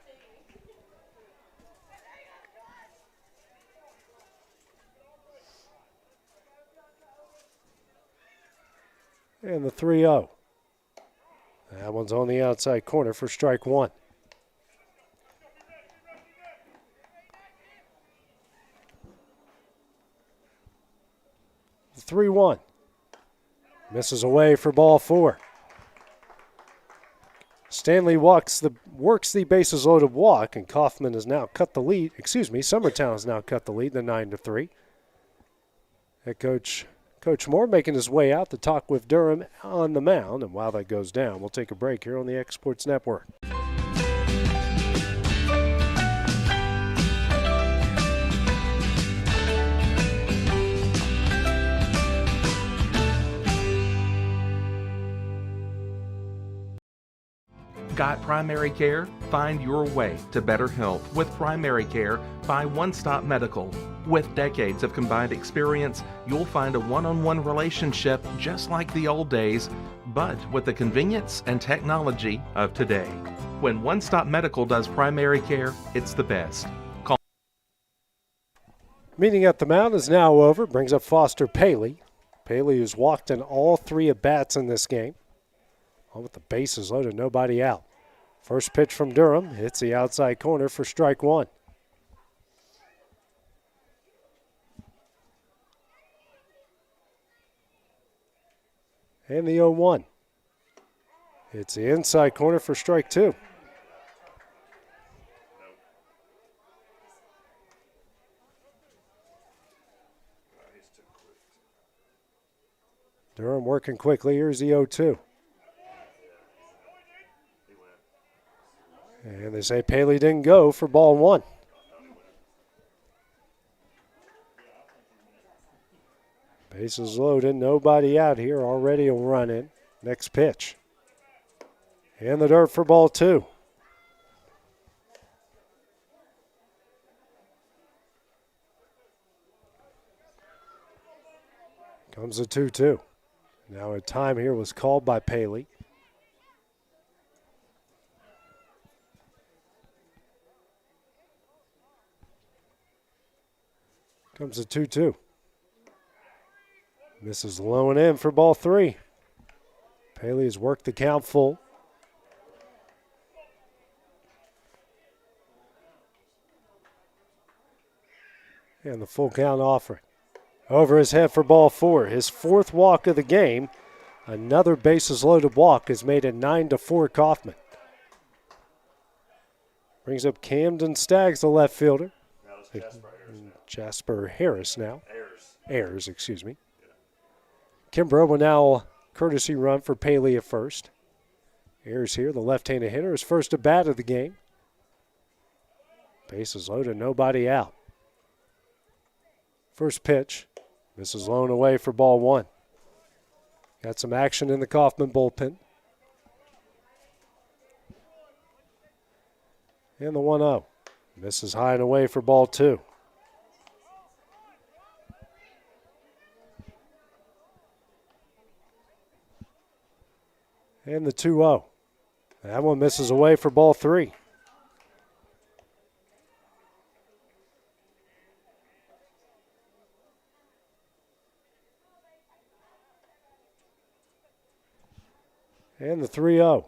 And the 3-0. That one's on the outside corner for strike 1. The 3-1. Misses away for ball 4. Stanley works the bases loaded walk, and Coffman has now cut the lead. Summertown has now cut the lead, the 9-3. Head coach Moore making his way out to talk with Durham on the mound, and while that goes down, we'll take a break here on the Exports Network. Got primary care? Find your way to better health with primary care by One Stop Medical. With decades of combined experience, you'll find a one-on-one relationship just like the old days, but with the convenience and technology of today. When One Stop Medical does primary care, it's the best. Call. Meeting at the mound is now over. Brings up Foster Paley. Paley, who's walked in all 3 at-bats in this game. All with the bases loaded, nobody out. First pitch from Durham hits the outside corner for strike 1. And the 0-1. It's the inside corner for strike 2. Durham working quickly. Here's the 0-2. And they say Paley didn't go for ball 1. Bases loaded, nobody out here. Already a run in. Next pitch. In the dirt for ball 2. Comes the 2-2. Now a time here was called by Paley. Comes the 2-2. Misses low and in for ball 3. Paley has worked the count full. And the full count offering. Over his head for ball 4. His 4th walk of the game. Another bases loaded walk has made it 9-4 Coffman. Brings up Camden Staggs, the left fielder. Jasper Harris now. Ayers, excuse me. Kimbrough will now courtesy run for Paley at first. Ayers here, the left-handed hitter, his first at bat of the game. Bases loaded, nobody out. First pitch, misses low and away for ball 1. Got some action in the Coffman bullpen. And the 1-0. Misses high and away for ball 2. And the 2-0. That one misses away for ball 3. And the 3-0.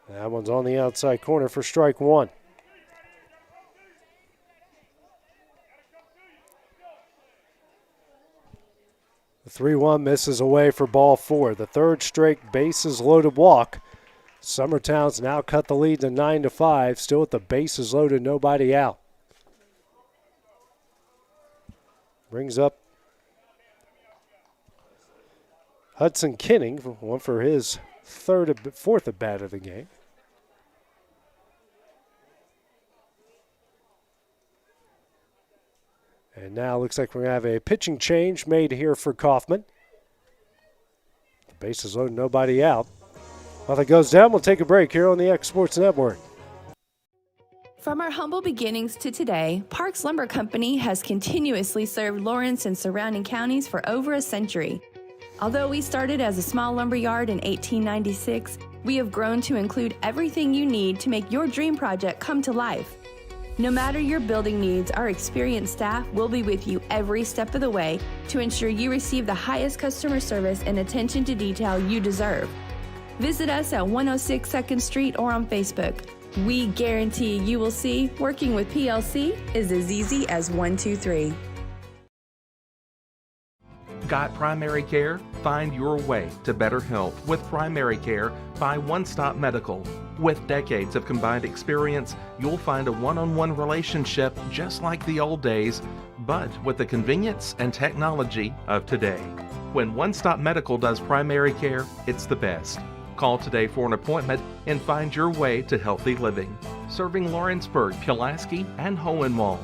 That one's on the outside corner for strike 1. The 3-1 misses away for ball 4. The 3rd straight bases loaded walk. Summertown's now cut the lead to 9-5. Still with the bases loaded, nobody out. Brings up Hudson Kinning, one for his 4th at bat of the game. And now looks like we're going to have a pitching change made here for Coffman. The bases loaded, nobody out. While that goes down, we'll take a break here on the Exports Network. From our humble beginnings to today, Parks Lumber Company has continuously served Lawrence and surrounding counties for over a century. Although we started as a small lumber yard in 1896, We have grown to include everything you need to make your dream project come to life. No matter your building needs, our experienced staff will be with you every step of the way to ensure you receive the highest customer service and attention to detail you deserve. Visit us at 106 2nd Street or on Facebook. We guarantee you will see working with PLC is as easy as 1, 2, 3. Got primary care? Find your way to better health with primary care by One Stop Medical. With decades of combined experience, you'll find a one-on-one relationship just like the old days, but with the convenience and technology of today. When One Stop Medical does primary care, it's the best. Call today for an appointment and find your way to healthy living. Serving Lawrenceburg, Pulaski, and Hohenwald.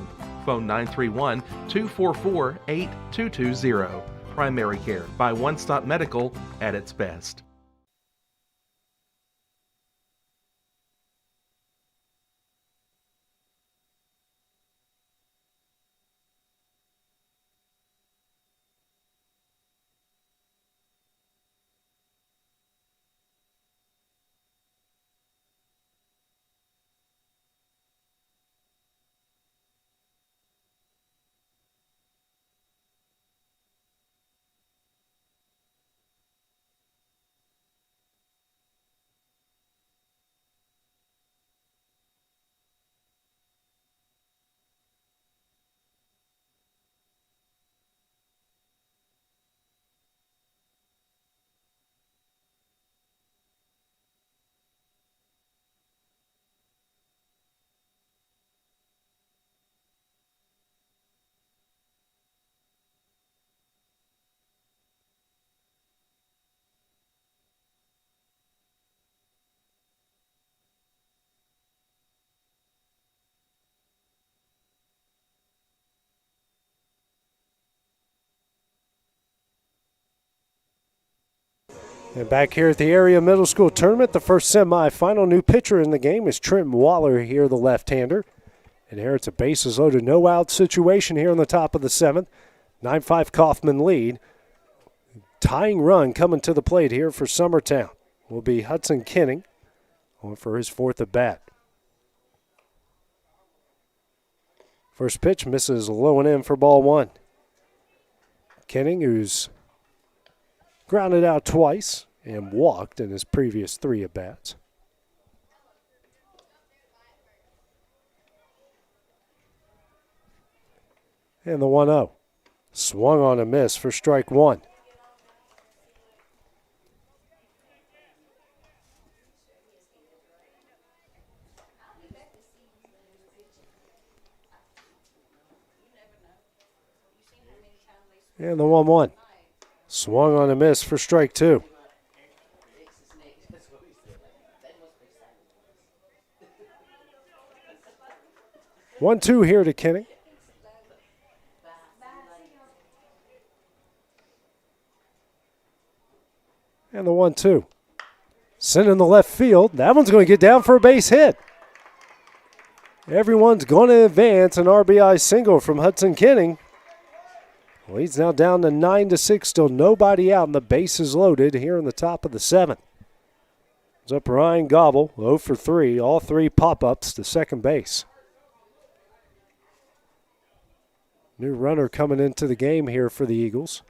Phone 931-244-8220. Primary care by One Stop Medical at its best. And back here at the area middle school tournament, the first semifinal. New pitcher in the game is Trenton Waller here, the left-hander. And here it's a bases loaded, no out situation here in the top of the seventh. 9-5 Coffman lead. Tying run coming to the plate here for Summertown will be Hudson Kenning on for his fourth at bat. First pitch misses low and in for ball one. Kenning, who's grounded out twice and walked in his previous three at-bats. And the 1-0. Swung on a miss for strike one. And the 1-1. Swung on a miss for strike two. 1-2 here to Kenning. And the 1-2. Sent in the left field. That one's going to get down for a base hit. Everyone's going to advance. An RBI single from Hudson Kenning. Lead's now down to 9-6. Still nobody out, and the base is loaded here in the top of the seventh. It's up Ryan Gobble, 0 for 3. All three pop-ups to second base. New runner coming into the game here for the Eagles.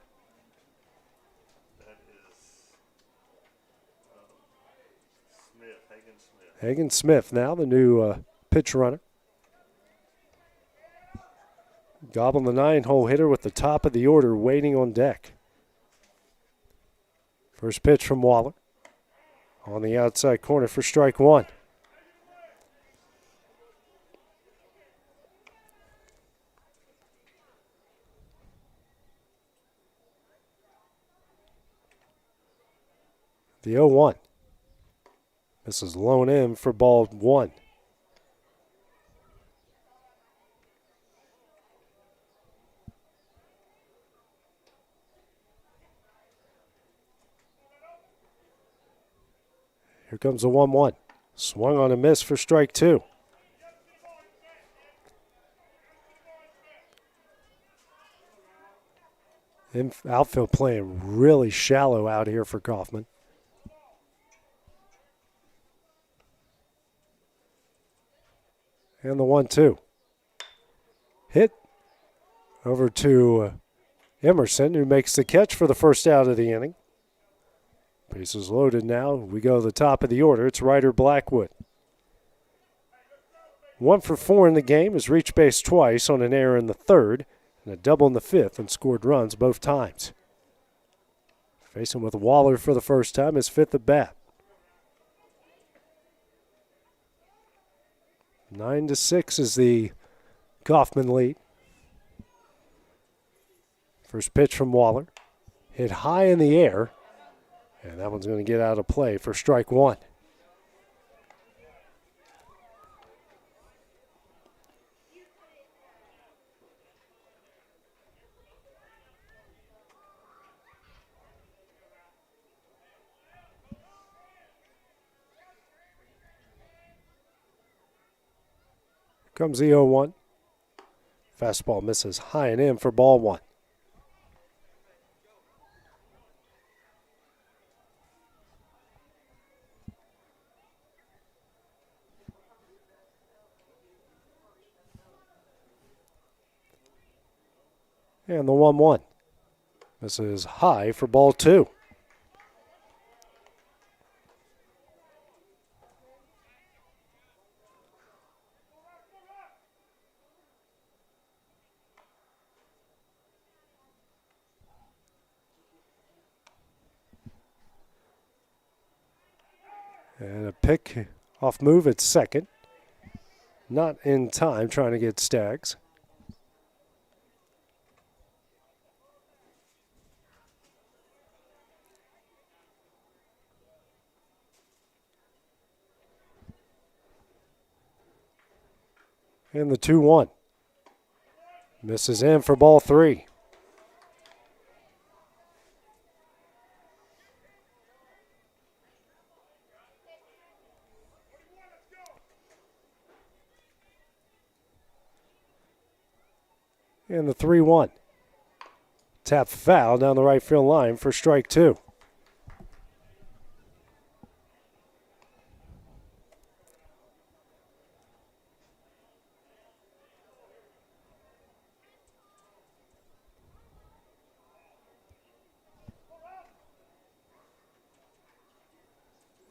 Hagen Smith now, the new pitch runner. Gobble, the 9-hole hitter with the top of the order waiting on deck. First pitch from Waller. On the outside corner for strike one. The 0-1. This is low and in for ball one. Here comes the 1-1. Swung on a miss for strike two. Outfield playing really shallow out here for Coffman. And the 1-2. Hit over to Emerson, who makes the catch for the first out of the inning. Bases loaded now. We go to the top of the order. It's Ryder Blackwood. 1 for 4 in the game, has reached base twice on an error in the third and a double in the fifth and scored runs both times. Facing with Waller for the first time, his fifth at bat. 9-6 is the Coffman lead. First pitch from Waller. Hit high in the air. And that one's going to get out of play for strike one. Comes the 0-1. Fastball misses high and in for ball one. And the 1-1. This is high for ball two. And a pick off move at second. Not in time, trying to get Staggs. And the 2-1. Misses in for ball three. And the 3-1. Tap foul down the right field line for strike two.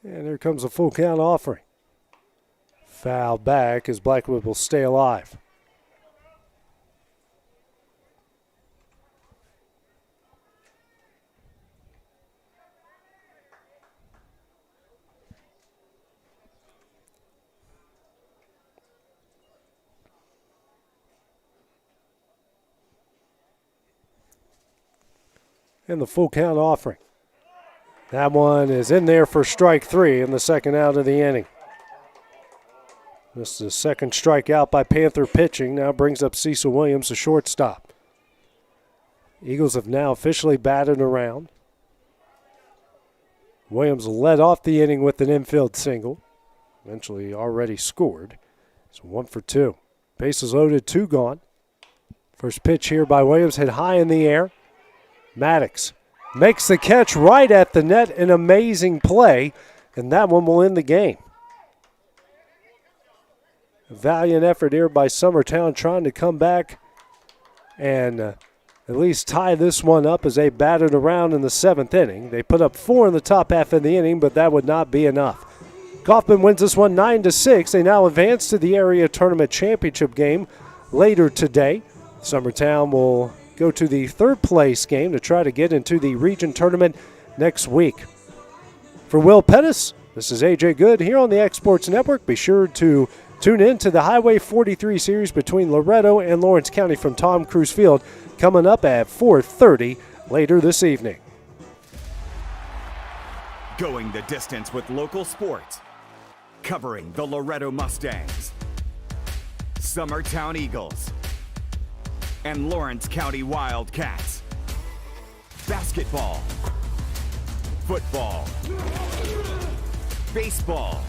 And here comes a full count offering. Foul back as Blackwood will stay alive. And the full count offering. That one is in there for strike three in the second out of the inning. This is the second strikeout by Panther pitching. Now brings up Cecil Williams, the shortstop. Eagles have now officially batted around. Williams led off the inning with an infield single. Eventually already scored. It's 1 for 2. Bases loaded, 2 gone. First pitch here by Williams hit high in the air. Maddox makes the catch right at the net, an amazing play, and that one will end the game. A valiant effort here by Summertown trying to come back and at least tie this one up as they batted around in the 7th inning. They put up 4 in the top half of the inning, but that would not be enough. Coffman wins this one 9-6. They now advance to the area tournament championship game later today. Summertown will go to the third place game to try to get into the region tournament next week. For Will Pettis, this is AJ Good here on the Exports Network. Be sure to tune in to the Highway 43 series between Loretto and Lawrence County from Tom Cruise Field coming up at 4:30 later this evening. Going the distance with local sports. Covering the Loretto Mustangs, Summertown Eagles, and Lawrence County Wildcats. Basketball, football, baseball,